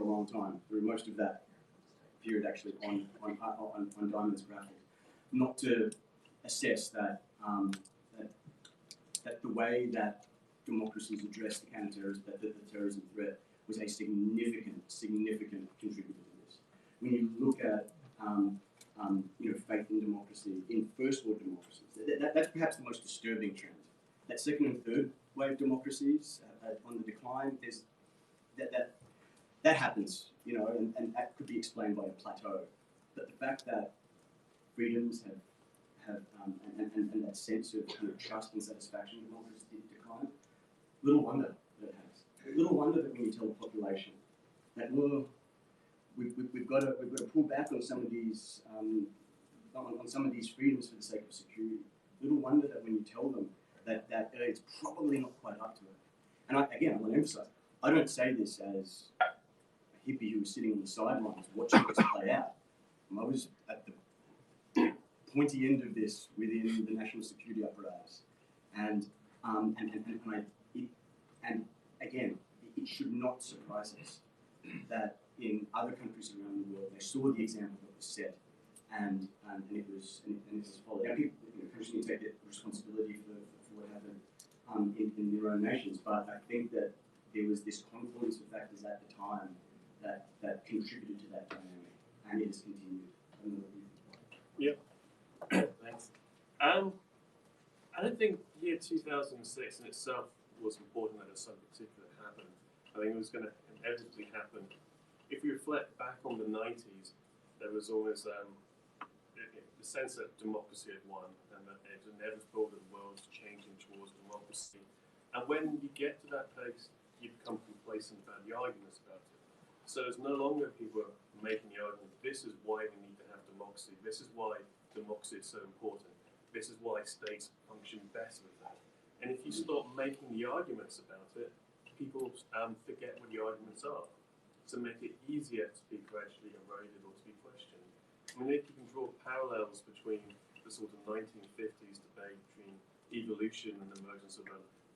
a long time, through most of that period actually on Diamond's graphic, not to assess that that the way that democracies address the counterterrorism, the terrorism threat, was a significant contributor to this. When you look at faith in democracy, in first world democracies, that's perhaps the most disturbing trend. That second and third wave democracies on the decline, that happens, and that could be explained by a plateau. But the fact that freedoms have and that sense of trust and satisfaction in democracy decline, little wonder that it has. Little wonder that when you tell the population that we've got to pull back on some of these freedoms for the sake of security. Little wonder that when you tell them that it's probably not quite up to it. And I want to emphasize, I don't say this as a hippie who was sitting on the sidelines watching this play out. I was at the pointy end of this within the national security apparatus, and again, it should not surprise us that in other countries around the world they saw the example that was set, and it was followed. Now, people, countries need to take responsibility for what happened in their own nations, but I think that there was this confluence of factors at the time that contributed to that dynamic, and it has continued. Yep. Thanks. I don't think year 2006 in itself was important that something particular happened. I think it was going to inevitably happen. If we reflect back on the 90s, there was always the sense that democracy had won, and that it was inevitable that the world was changing towards democracy. And when you get to that place, you become complacent about the arguments about it. So it's no longer people making the argument, this is why we need to have democracy, this is why democracy is so important, this is why states function better with that. And if you stop making the arguments about it, people forget what the arguments are. To make it easier to be gradually eroded or to be questioned. I mean, if you can draw parallels between the sort of 1950s debate between evolution and the emergence of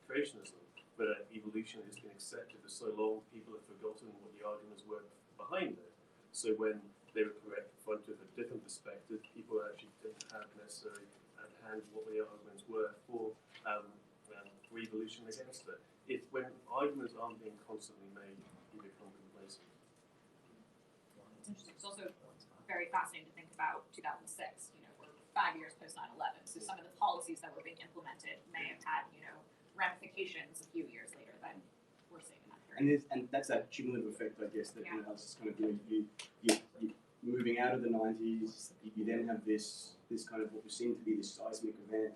creationism, where evolution has been accepted for so long, people have forgotten what the arguments were behind it. So when they were confronted with a different perspective, people actually didn't have necessarily at hand what the arguments were for evolution against it. When arguments aren't being constantly made, you become complacent. It's interesting. It's also very fascinating to think about 2006. You know, we're 5 years post 9/11, so some of the policies that were being implemented may have had, you know, ramifications a few years later than we're seeing in that period. And that's that cumulative effect, I guess, that you know, it's kind of you moving out of the 90s. You then have this kind of what was seen to be this seismic event,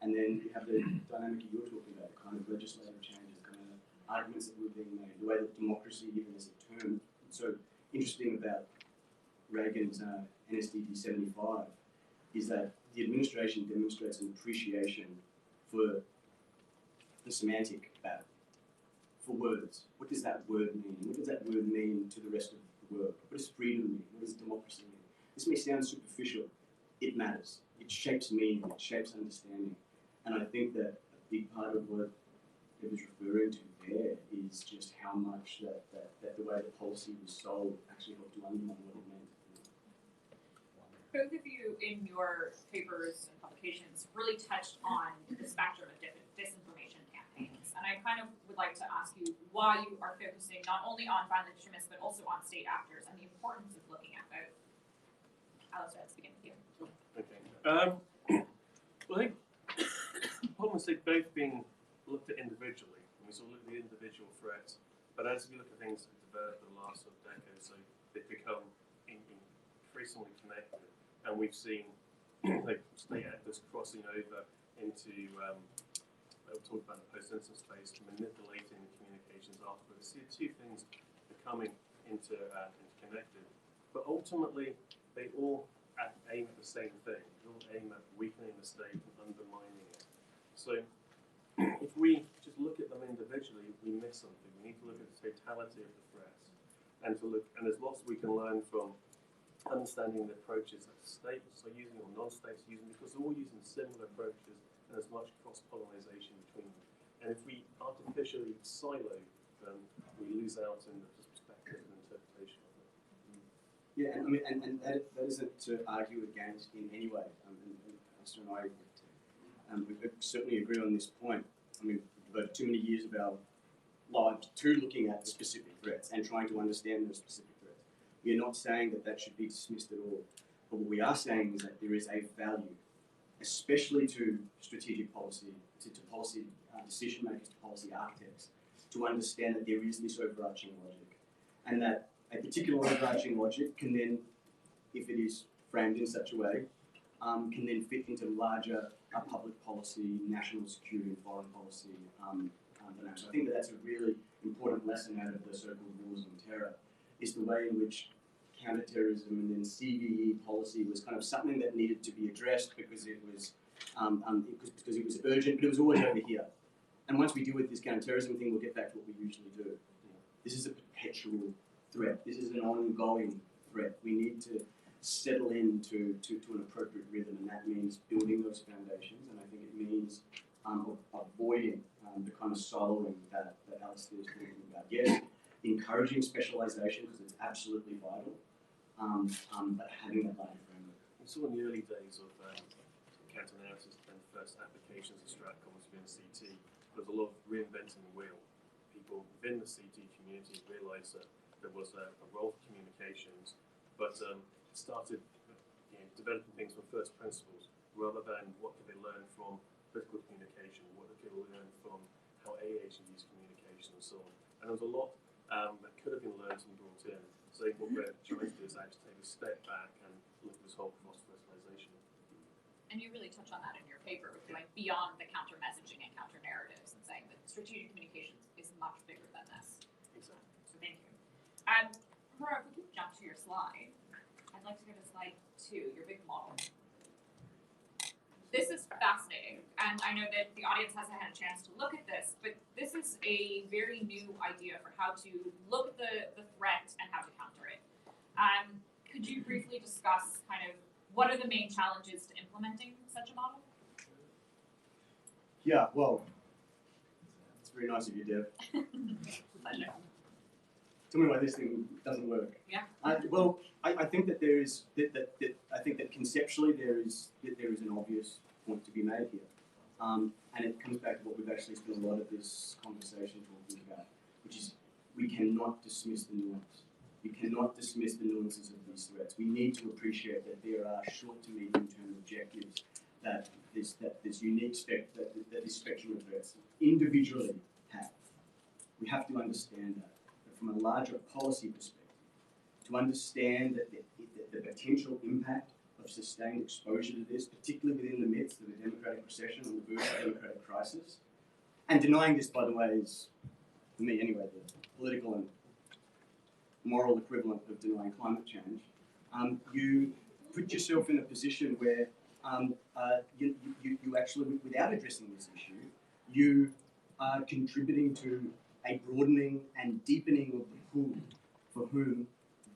and then you have the dynamic you were talking about, the kind of legislative changes, kind of arguments that were being made, the way that democracy, even as a term, so interesting about Reagan's NSDD 75 is that the administration demonstrates an appreciation for the semantic battle, for words. What does that word mean? What does that word mean to the rest of the world? What does freedom mean? What does democracy mean? This may sound superficial. It matters. It shapes meaning. It shapes understanding. And I think that a big part of what it was referring to there is just how much that the way the policy was sold actually helped to undermine what it meant. Both of you, in your papers and publications, really touched on the spectrum of disinformation campaigns. And I kind of would like to ask you why you are focusing not only on violent extremists, but also on state actors and the importance of looking at both. Alistair, let's begin with you. Okay. Well, I think the problem is they've both been looked at individually. And we sort of look at the individual threats. But as we look at things that have developed in the last sort of decade, so they've become increasingly connected. And we've seen like state actors crossing over into, we'll talk about the post-incident space, manipulating the communications afterwards. So two things becoming interconnected. But ultimately, they all aim at the same thing. They all aim at weakening the state and undermining it. So if we just look at them individually, we miss something. We need to look at the totality of the threats. And there's lots we can learn from understanding the approaches that states are using or non-states are using, because they're all using similar approaches and there's much cross-pollination between them. And if we artificially silo them, we lose out in the perspective and interpretation of it. Yeah, and I mean, and that isn't to argue against in any way. Alistair and I we certainly agree on this point. I mean, we've devoted too many years of our lives to looking at the specific threats and trying to understand those specific threats. We are not saying that should be dismissed at all. But what we are saying is that there is a value, especially to strategic policy, to policy decision makers, to policy architects, to understand that there is this overarching logic. And that a particular overarching logic can then, if it is framed in such a way, can then fit into larger public policy, national security and foreign policy dynamics. I think that's a really important lesson out of the so-called wars on terror, is the way in which counterterrorism and then CVE policy was kind of something that needed to be addressed because it was urgent, but it was always over here. And once we deal with this counterterrorism thing, we'll get back to what we usually do. This is a perpetual threat. This is an ongoing threat. We need to settle into an appropriate rhythm, and that means building those foundations, and I think it means avoiding the kind of soloing that Alistair is talking about. Yes, encouraging specialization because it's absolutely vital, but having that larger framework. We saw in the early days of counter-analysis and first applications of stratcoms within CT, there was a lot of reinventing the wheel. People within the CT community realised that there was a role for communications, but started developing things from first principles rather than what could they learn from political communication, what could they learn from how AA should use communication and so on. And there was a lot that could have been learned and brought in. So what we're trying to do is actually take a step back and look at this whole cross-fertilization. And you really touch on that in your paper, with going beyond the counter-messaging and counter-narratives and saying that strategic communications is much bigger than this. Exactly. So thank you. Laura, if we could jump to your slide, I'd like to go to slide 2, your big model. This is fascinating, and I know that the audience hasn't had a chance to look at this, but this is a very new idea for how to look at the threat and how to counter it. Could you briefly discuss kind of what are the main challenges to implementing such a model? Yeah, well, it's very nice of you, Deb. Pleasure. Tell me why this thing doesn't work. Yeah. Well, I think that there is I think that conceptually there is an obvious point to be made here, and it comes back to what we've actually spent a lot of this conversation talking about, which is we cannot dismiss the nuance. We cannot dismiss the nuances of these threats. We need to appreciate that there are short to medium term objectives that this unique that this spectrum of threats individually have. We have to understand that. But from a larger policy perspective, to understand that the potential impact of sustained exposure to this, particularly within the midst of a democratic recession on the verge of a democratic crisis, and denying this, by the way, is, for me anyway, the political and moral equivalent of denying climate change, you put yourself in a position where you actually, without addressing this issue, you are contributing to a broadening and deepening of the pool for whom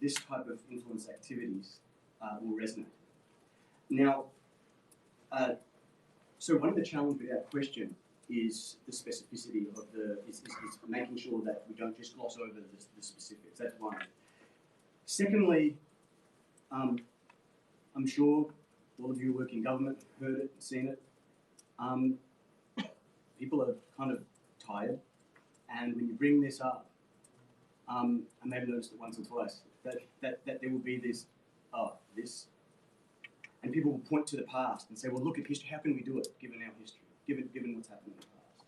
this type of influence activities will resonate. Now, so one of the challenges without question is the specificity of is making sure that we don't just gloss over the specifics. That's one. Secondly, I'm sure all of you who work in government have heard it and seen it. People are kind of tired, and when you bring this up, I may have noticed it once or twice, that there will be this, and people will point to the past and say, well, look at history, how can we do it given our history, given what's happened in the past?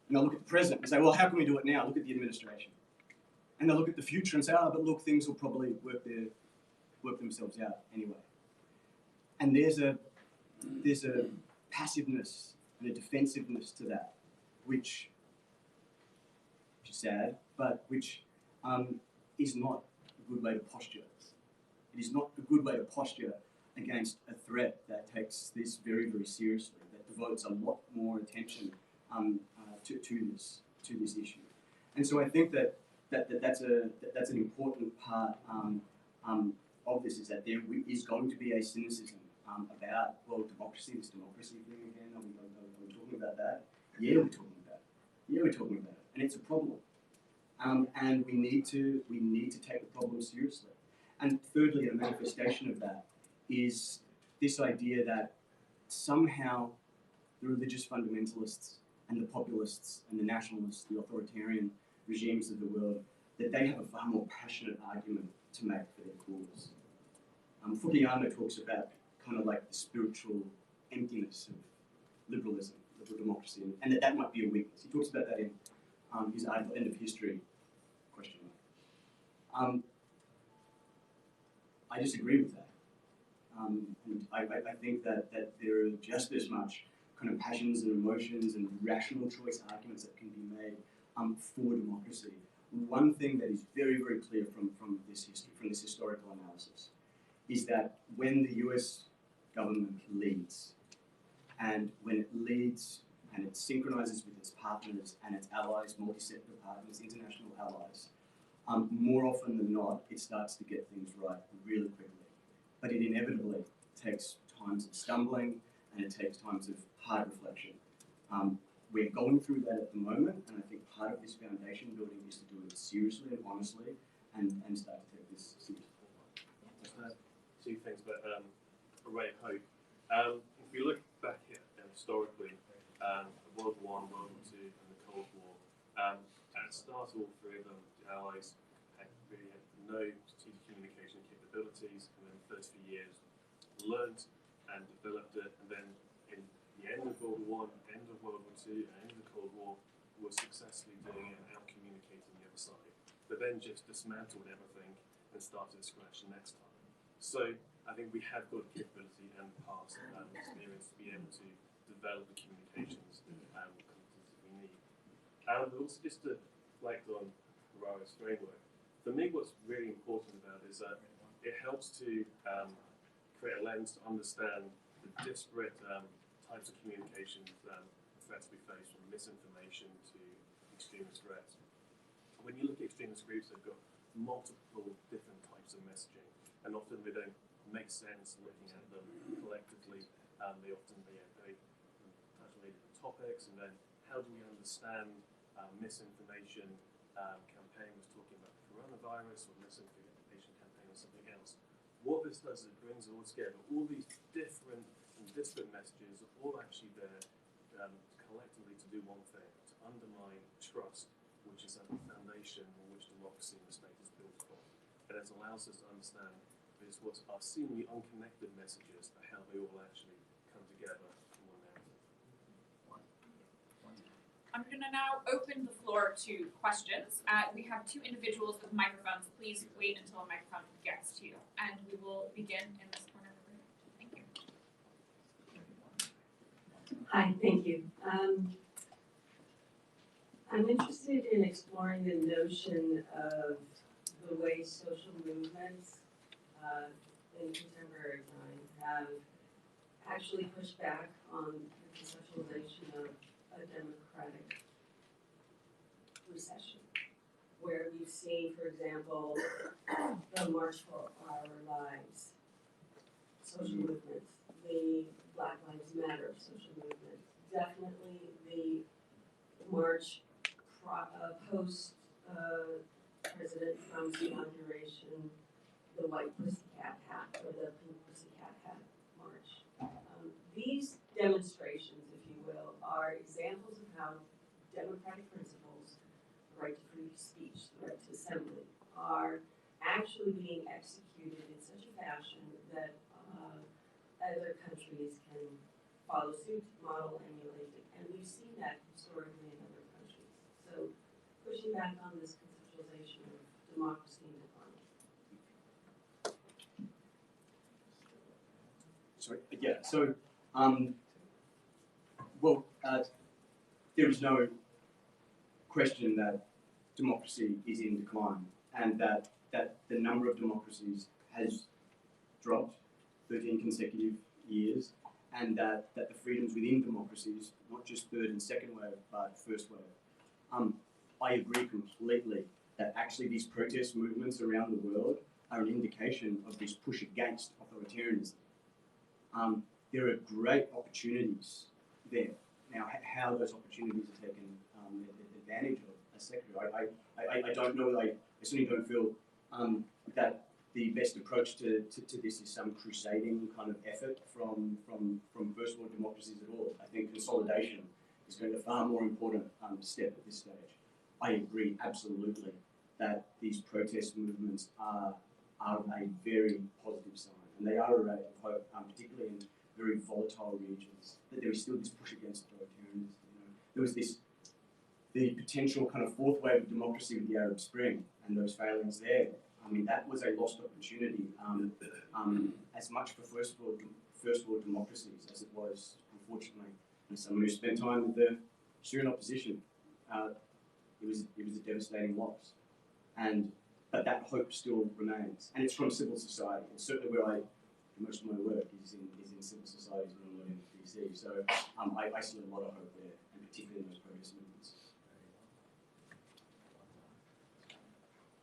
And they'll look at the present and say, well, how can we do it now? Look at the administration. And they'll look at the future and say, but look, things will probably work themselves out anyway. And there's a passiveness and a defensiveness to that, which is sad, but which is not a good way to posture. It is not a good way to posture against a threat that takes this very, very seriously, that devotes a lot more attention to this issue. And so I think that's an important part of this, is that there is going to be a cynicism about, well, democracy, this democracy thing again, are we talking about that? Yeah, we're talking about it. Yeah, we're talking about it. And it's a problem. And we need to take the problem seriously. And thirdly, a manifestation of that is this idea that somehow the religious fundamentalists and the populists and the nationalists, the authoritarian regimes of the world, that they have a far more passionate argument to make for their cause. Fukuyama talks about kind of like the spiritual emptiness of liberalism, liberal democracy, and that might be a weakness. He talks about that in his article, End of History, question mark. I disagree with that. And I think that there are just as much kind of passions and emotions and rational choice arguments that can be made for democracy. One thing that is very, very clear from this history, from this historical analysis, is that when the US government leads, and when it leads and it synchronizes with its partners and its allies, multi-sector partners, international allies, more often than not, it starts to get things right really quickly. But it inevitably takes times of stumbling, and it takes times of hard reflection. We're going through that at the moment, and I think part of this foundation building is to do it seriously and honestly, and start to take this seriously. Just two things, but a ray of hope. If we look back here historically, World War I, World War II, and the Cold War, at the start of all three of them, the Allies had no strategic communication capabilities, and then the first few years learned and developed it, and then in the end of World War I, end of World War II, and end of the Cold War, were successfully doing it and out-communicating the other side, but then just dismantled everything and started to scratch the next time. So I think we have got the capability and the past experience to be able to develop the communications that we need. But also just to reflect on Rara's framework, for me what's really important about it is that it helps to create a lens to understand the disparate types of communications threats we face, from misinformation to extremist threats. When you look at extremist groups, they've got multiple different types of messaging, and often they don't make sense looking at them collectively. They often they touch on different topics, and then how do we understand misinformation campaign was talking about coronavirus, or misinformation campaign or something else. What this does is it brings it all together. All these different and disparate messages are all actually there collectively to do one thing, to undermine trust, which is at the foundation on which democracy in the state is built upon. And it allows us to understand this what are seemingly unconnected messages, but how they all actually come together in one narrative. I'm going to now open the floor to questions. We have two individuals with microphones. Please wait until a microphone gets to you. And we will begin in this corner of the room. Thank you. Hi, thank you. I'm interested in exploring the notion of the way social movements in contemporary time have actually pushed back on the conceptualization of a democratic recession, where we've seen, for example, the March for Our Lives social movement, the Black Lives Matter social movement, definitely the March post President Trump's inauguration, the White Pussycat Hat or the Pink Pussycat Hat March. These demonstrations, if you will, are examples of how democratic principles, the right to free speech, the right to assembly, are actually being executed in such a fashion that other countries can follow suit, model, emulate it. And we've seen that historically in other countries. So pushing back on this conceptualization of democracy and decline. Sorry, yeah, so, there is no question that democracy is in decline, and that the number of democracies has dropped 13 consecutive years, and that the freedoms within democracies, not just third and second wave, but first wave. I agree completely that actually these protest movements around the world are an indication of this push against authoritarianism. There are great opportunities there. Now, how those opportunities are taken advantage of as secondary, I don't know. I certainly don't feel that the best approach to this is some crusading kind of effort from first world democracies at all. I think consolidation is going to be a far more important step at this stage. I agree absolutely that these protest movements are a very positive sign, and they are a ray of hope, particularly in very volatile regions. That there is still this push against authoritarianism. There was the potential kind of fourth wave of democracy with the Arab Spring and those failings there. I mean, that was a lost opportunity, as much for first world democracies as it was, unfortunately, as someone who spent time with the Syrian opposition. It was a devastating loss, but that hope still remains, and it's from civil society. It's certainly where I do most of my work is in civil societies when I'm not in DC. So I see a lot of hope there, and particularly in those protest movements.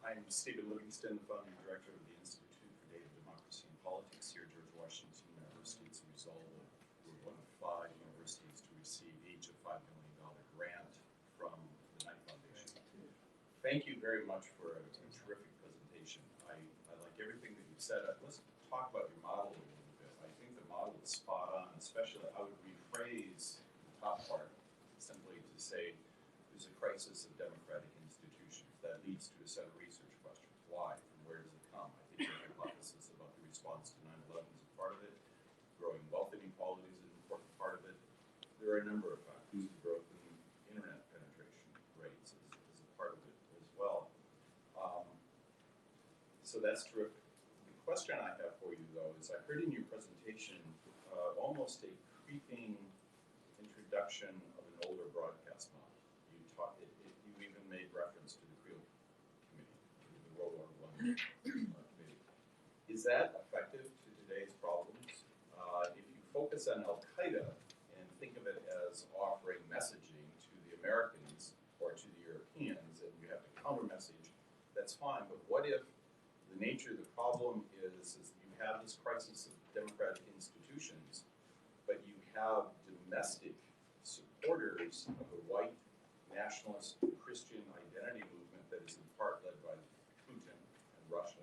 I'm Stephen Livingston, founding director of the Institute for Data, Democracy, and Politics here at George Washington University. It's a result of we're one of 5 universities to receive each a $5 million grant from the Knight Foundation. Thank you very much for a terrific presentation. I like everything that you've said. Let's talk about your model a little bit. I think the model is spot on, especially I would rephrase the top part simply to say there's a crisis of democratic institutions that leads to a set of research questions. Why? From where does it come? I think your hypothesis about the response to 9/11 is a part of it. Growing wealth inequality is an important part of it. There are a number of factors. Growth in internet penetration rates is a part of it as well. So that's terrific. The question I have for you, though, is I heard in your presentation almost a creeping introduction of an older broadcast model. You even made reference to the Creel Committee, the World War I Committee. Is that effective to today's problems? If you focus on Al Qaeda and that's offering messaging to the Americans or to the Europeans, and you have to counter message, that's fine. But what if the nature of the problem is you have this crisis of democratic institutions, but you have domestic supporters of the white nationalist Christian identity movement that is in part led by Putin and Russia,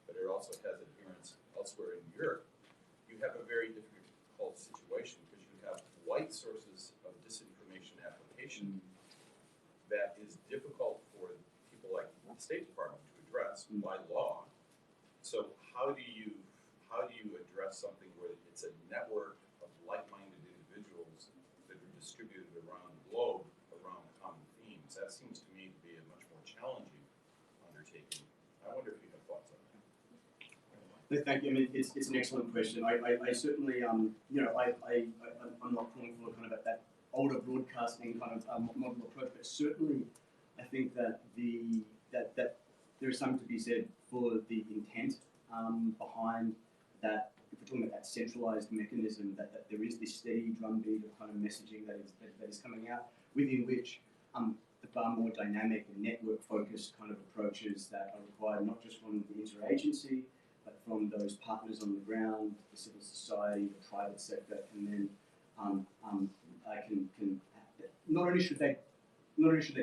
but it also has adherents elsewhere in Europe. You have a very difficult situation because you have white sources of disinformation application that is difficult for people like the State Department to address by law. So how do you address something where it's a network of like-minded individuals that are distributed around the globe around common themes? That seems to me to be a much more challenging undertaking. I wonder if you have thoughts on that. Thank you. I mean, it's an excellent question. I certainly, I'm not calling for kind of that older broadcasting kind of model approach, but certainly I think that that there is something to be said for the intent behind that. If we're talking about that centralized mechanism, that there is this steady drumbeat of kind of messaging that is coming out, within which the far more dynamic and network-focused kind of approaches that are required not just from the interagency, but from those partners on the ground, the civil society, the private sector, and then can not only should they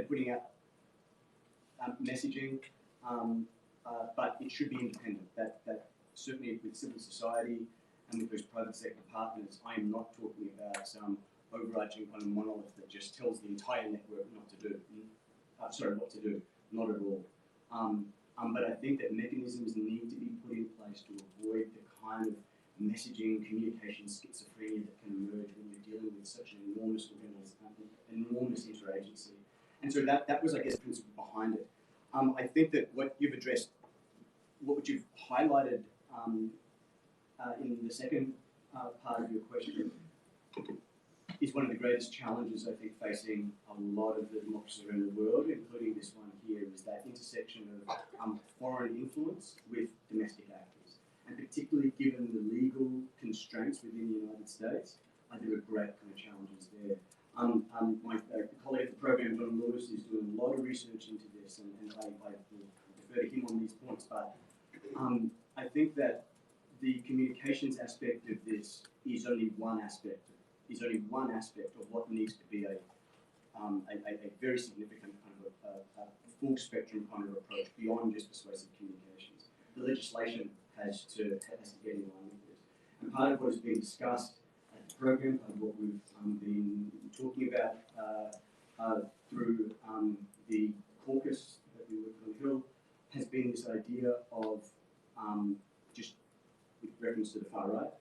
putting out messaging, but it should be independent. That certainly with civil society and with those private sector partners, I am not talking about some overarching kind of monolith that just tells the entire network what to do. Not at all. But I think that mechanisms need to be put in place to avoid the kind of messaging, communication schizophrenia that can emerge when you're dealing with such an enormous interagency. And so that was, I guess, the principle behind it. I think that what you've addressed, what you've highlighted in the second part of your question is one of the greatest challenges, I think, facing a lot of the democracies around the world, including this one here, is that intersection of foreign influence with domestic actors. And particularly given the legal constraints within the United States, there are great kind of challenges there. My colleague at the program, John Lewis, is doing a lot of research into this, and I will defer to him on these points, but I think that the communications aspect of this is only one aspect of what needs to be a very significant kind of a full spectrum kind of approach beyond just persuasive communications. The legislation has to get in line with this. And part of what is being discussed at the program, part of what we've been talking about through the caucus that we worked on the Hill, has been this idea of just with reference to the far right,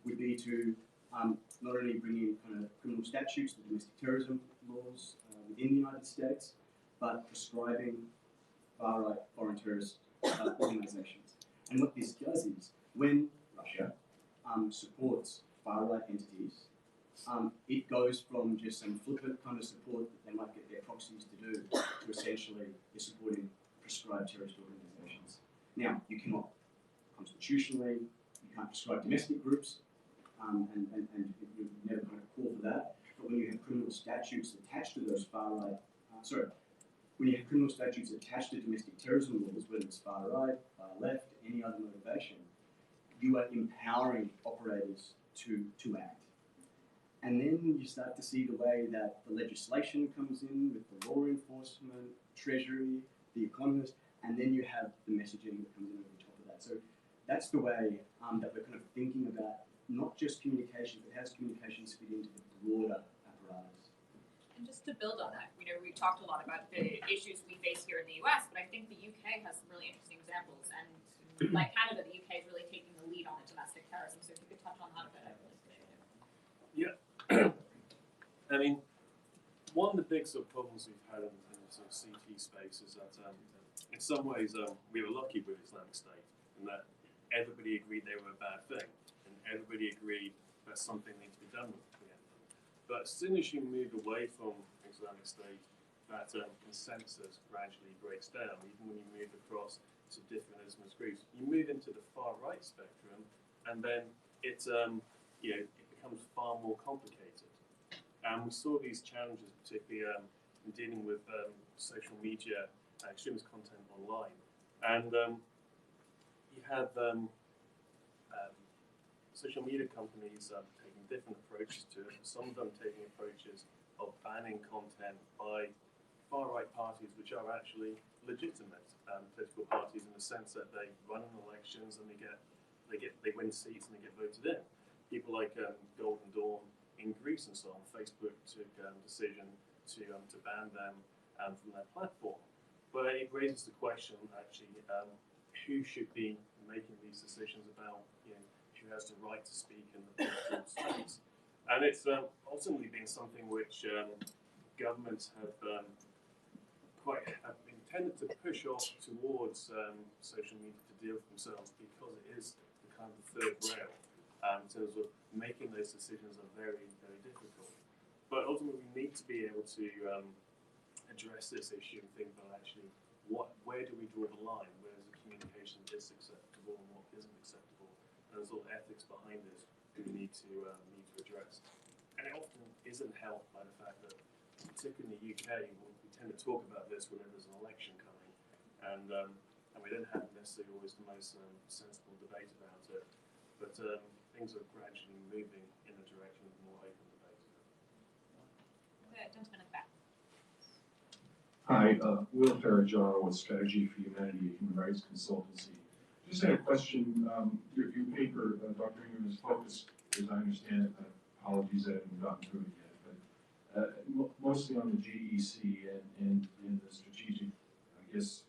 would be to not only bring in kind of criminal statutes, the domestic terrorism laws within the United States, but prescribing far-right foreign terrorist organizations. And what this does is, when Russia supports far-right entities, it goes from just some flippant kind of support that they might get their proxies to do, to essentially they're supporting prescribed terrorist organizations. Now, you cannot, constitutionally, you can't prescribe domestic groups, and you never kind of call for that. But when you have criminal statutes attached to those far-right, when you have criminal statutes attached to domestic terrorism laws, whether it's far-right, far-left, any other motivation, you are empowering operators to act. And then you start to see the way that the legislation comes in with the law enforcement, Treasury, the economist, and then you have the messaging that comes in over the top of that. So that's the way that we're kind of thinking about not just communication, but how does communications fit into the broader apparatus. And just to build on that, we talked a lot about the issues we face here in the US, but I think the UK has some really interesting examples. And like Canada, the UK is really taking the lead on the domestic terrorism. So if you could touch on that a bit, I'd really appreciate it. Yeah. I mean, one of the big sort of problems we've had in the sort of CT space is that in some ways we were lucky with Islamic State, in that everybody agreed they were a bad thing. Everybody agreed that something needs to be done with them. But as soon as you move away from Islamic State, that consensus gradually breaks down. Even when you move across to different Islamist groups, you move into the far right spectrum, and then it becomes far more complicated. And we saw these challenges, particularly in dealing with social media, extremist content online. And you have social media companies taking different approaches to it. Some of them taking approaches of banning content by far-right parties, which are actually legitimate political parties in the sense that they run in elections and they win seats and they get voted in. People like Golden Dawn in Greece and so on. Facebook took a decision to ban them from their platform. But it raises the question, actually, who should be making these decisions about, who has the right to speak in the political space? And it's ultimately been something which governments have been tended to push off towards social media to deal with themselves, because it is the kind of third rail in terms of making those decisions are very, very difficult. But ultimately, we need to be able to address this issue and think about actually where do we draw the line? Where is the communication that's acceptable and what isn't acceptable? And there's all ethics behind this we need to address. And it often isn't helped by the fact that, particularly in the UK, we tend to talk about this whenever there's an election coming, and we don't have necessarily always the most sensible debate about it. But things are gradually moving in the direction of more open debate. The gentleman in the back. Hi, Will Ferraggiaro with Strategy for Humanity, a human rights consultancy. Just had a question. Your paper, Dr. Ingram, is focused, as I understand it, apologies I haven't gotten through it yet, but mostly on the GEC and the strategic, I guess,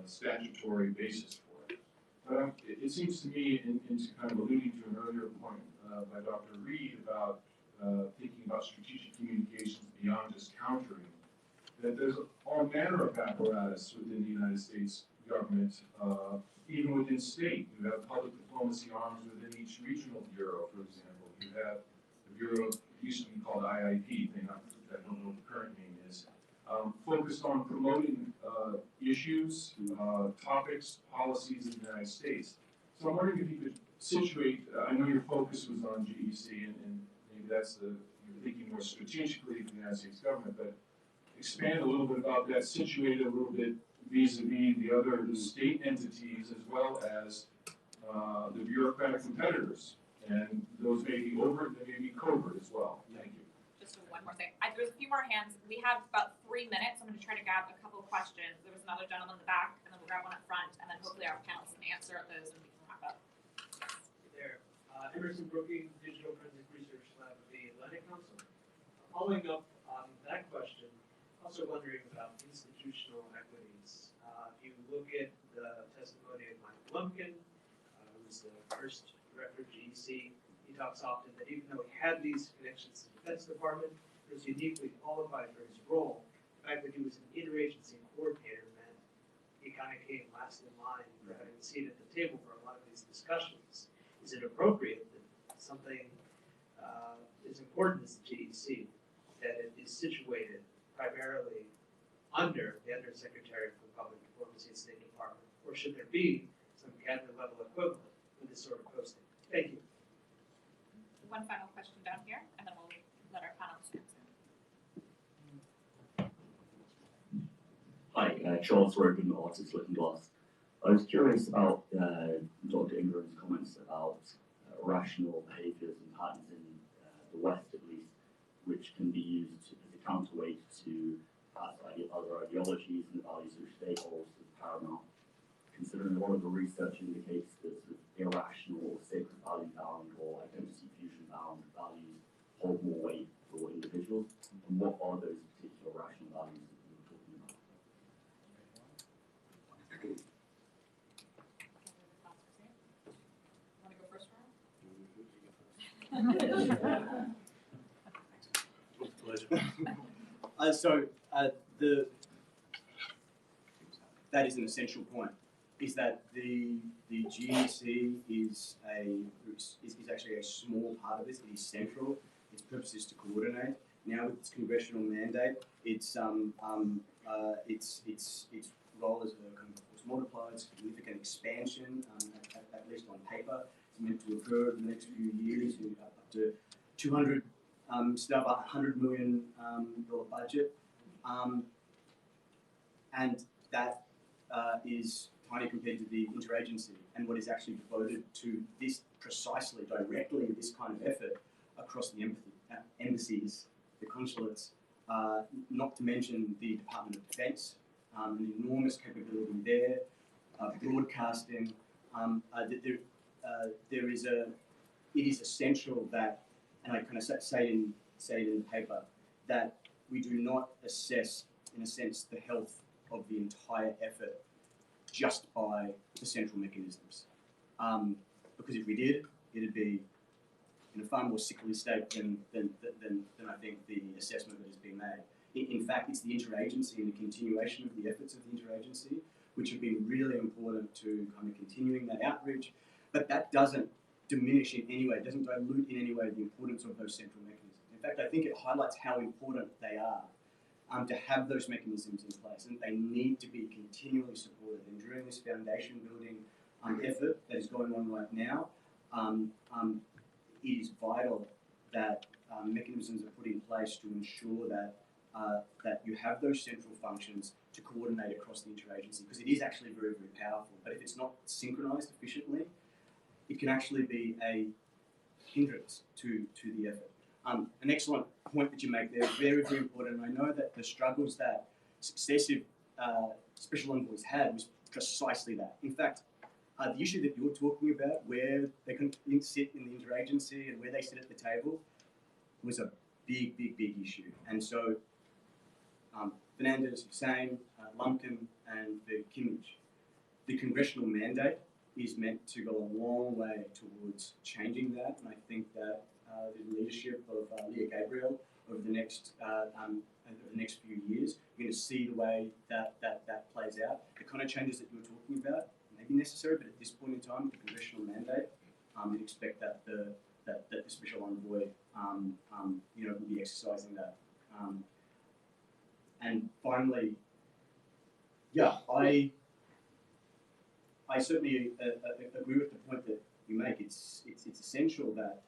statutory basis for it. But it seems to me, and to kind of alluding to an earlier point by Dr. Reed about thinking about strategic communications beyond just countering, that there's all manner of apparatus within the United States government, even within state. You have public diplomacy arms within each regional bureau, for example. You have the bureau, it used to be called IIP, I don't know what the current name is, focused on promoting issues, topics, policies in the United States. So I'm wondering if you could situate, I know your focus was on GEC, and maybe that's you're thinking more strategically for the United States government, but expand a little bit about that, situate it a little bit vis-a-vis the other state entities as well as the bureaucratic competitors. And those may be overt, they may be covert as well. Thank you. Just one more thing. There's a few more hands. We have about 3 minutes. I'm going to try to grab a couple of questions. There was another gentleman in the back, and then we'll grab one up front, and then hopefully our panelists can answer those and we can wrap up. There. Emerson Brooking, Digital Forensic Research Lab of the Atlantic Council. Following up on that question, also wondering about institutional equities. If you look at the testimony of Mike Lumpkin, who was the first director of GEC, he talks often that even though he had these connections to the Defense Department, he was uniquely qualified for his role. The fact that he was an interagency coordinator meant he kind of came last in line for having a seat at the table for a lot of these discussions. Is it appropriate that something as important as the GEC, that it is situated primarily under the Undersecretary for Public Diplomacy and State Department, or should there be some cabinet-level equivalent for this sort of posting? Thank you. One final question down here, and then we'll let our panelists answer. Hi, Charles Rogan, artist Looking Glass. I was curious about Dr. Ingram's comments about rational behaviours and patterns in the West, at least, which can be used as a counterweight to other ideologies and the values which they hold as paramount. Considering a lot of the research indicates that sort of irrational or sacred value bound or identity fusion bound values hold more weight for individuals. And what are those particular rational values that you were talking about? Want to go first, Pleasure. That is an essential point. Is that the GEC is actually a small part of this. It is central. Its purpose is to coordinate. Now with its congressional mandate, its role as was multiplied, significant expansion, at least on paper. It's meant to occur in the next few years, up to 200 still have a $100 million budget, and that is tiny compared to the interagency and what is actually devoted to this precisely, directly, this kind of effort across the embassies, the consulates, not to mention the Department of Defense, an enormous capability there, broadcasting. It is essential that, and I kind of say it in the paper, that we do not assess, in a sense, the health of the entire effort just by the central mechanisms. Because if we did, it'd be in a far more sickly state than I think the assessment that is being made. In fact, it's the interagency and the continuation of the efforts of the interagency which have been really important to kind of continuing that outreach, but that doesn't diminish in any way, doesn't dilute in any way the importance of those central mechanisms. In fact, I think it highlights how important they are to have those mechanisms in place, and they need to be continually supported. And during this foundation building effort that is going on right now, it is vital that mechanisms are put in place to ensure that that you have those central functions to coordinate across the interagency, because it is actually very, very powerful. But if it's not synchronized efficiently, it can actually be a hindrance to the effort. An excellent point that you make there, very, very important. And I know that the struggles that successive special envoys had was precisely that. In fact, the issue that you're talking about, where they can sit in the interagency and where they sit at the table, was a big, big, big issue. And so Fernandez, Hussein, Lumpkin, and the Kimmage, the congressional mandate is meant to go a long way towards changing that. And I think that the leadership of Leah Gabriel over the next few years, you're going to see the way that plays out. The kind of changes that you're talking about may be necessary, but at this point in time, the congressional mandate, you'd expect that the special envoy, will be exercising that. And finally, yeah, I certainly agree with the point that you make. It's essential that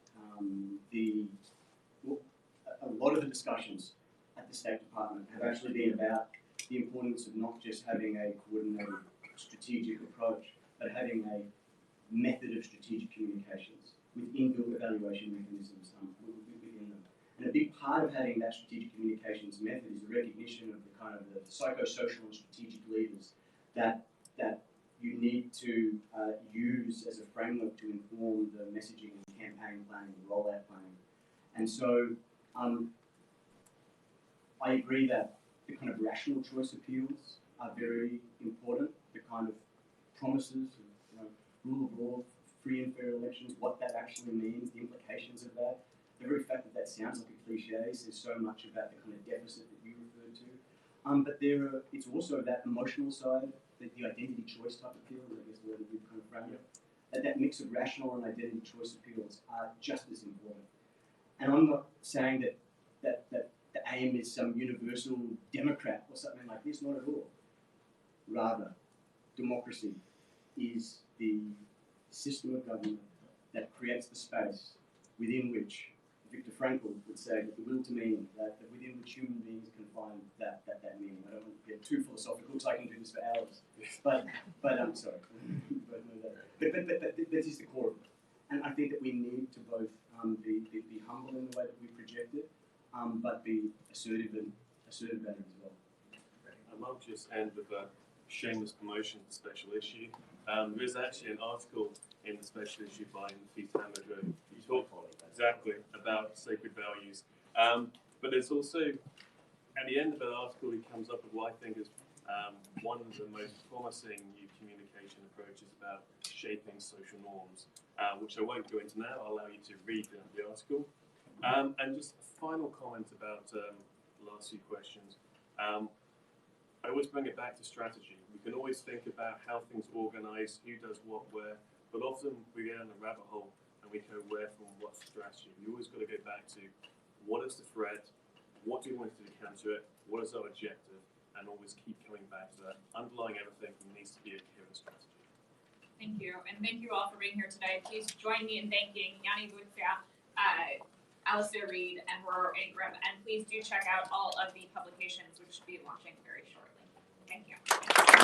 a lot of the discussions at the State Department have actually been about the importance of not just having a coordinated strategic approach, but having a method of strategic communications with inbuilt evaluation mechanisms within them. And a big part of having that strategic communications method is the recognition of the kind of the psychosocial and strategic levers that you need to use as a framework to inform the messaging and campaign planning and rollout planning. And so I agree that the kind of rational choice appeals are very important. The kind of promises of rule of law, free and fair elections, what that actually means, the implications of that. The very fact that that sounds like a cliche says so much about the kind of deficit that you referred to. But it's also that emotional side, the identity choice type appeals, I guess the way that you've kind of framed it. That mix of rational and identity choice appeals are just as important. And I'm not saying that the aim is some universal democrat or something like this, not at all. Rather, democracy is the system of government that creates the space within which Viktor Frankl would say that the will to mean, that within which human beings can find that meaning. I don't want to get too philosophical because I can do this for hours. But I'm sorry. But this is the core of it. And I think that we need to both be humble in the way that we project it, but be assertive about it as well. I might just end with a shameless promotion of the special issue. There is actually an article in the special issue by Nafis Hamadro. He talked exactly about sacred values. But there's also, at the end of that article, he comes up with what I think is one of the most promising new communication approaches about shaping social norms, which I won't go into now. I'll allow you to read the article. And just a final comment about the last few questions. I always bring it back to strategy. We can always think about how things organize, who does what where, but often we get in a rabbit hole and we go where from what strategy. We always got to go back to what is the threat, what do we want to do to counter it, what is our objective, and always keep coming back to that. Underlying everything needs to be a coherent strategy. Thank you, and thank you all for being here today. Please join me in thanking Yanni Vutsia, Alistair Reed, and Aurora Ingram. And please do check out all of the publications, which should be launching very shortly. Thank you.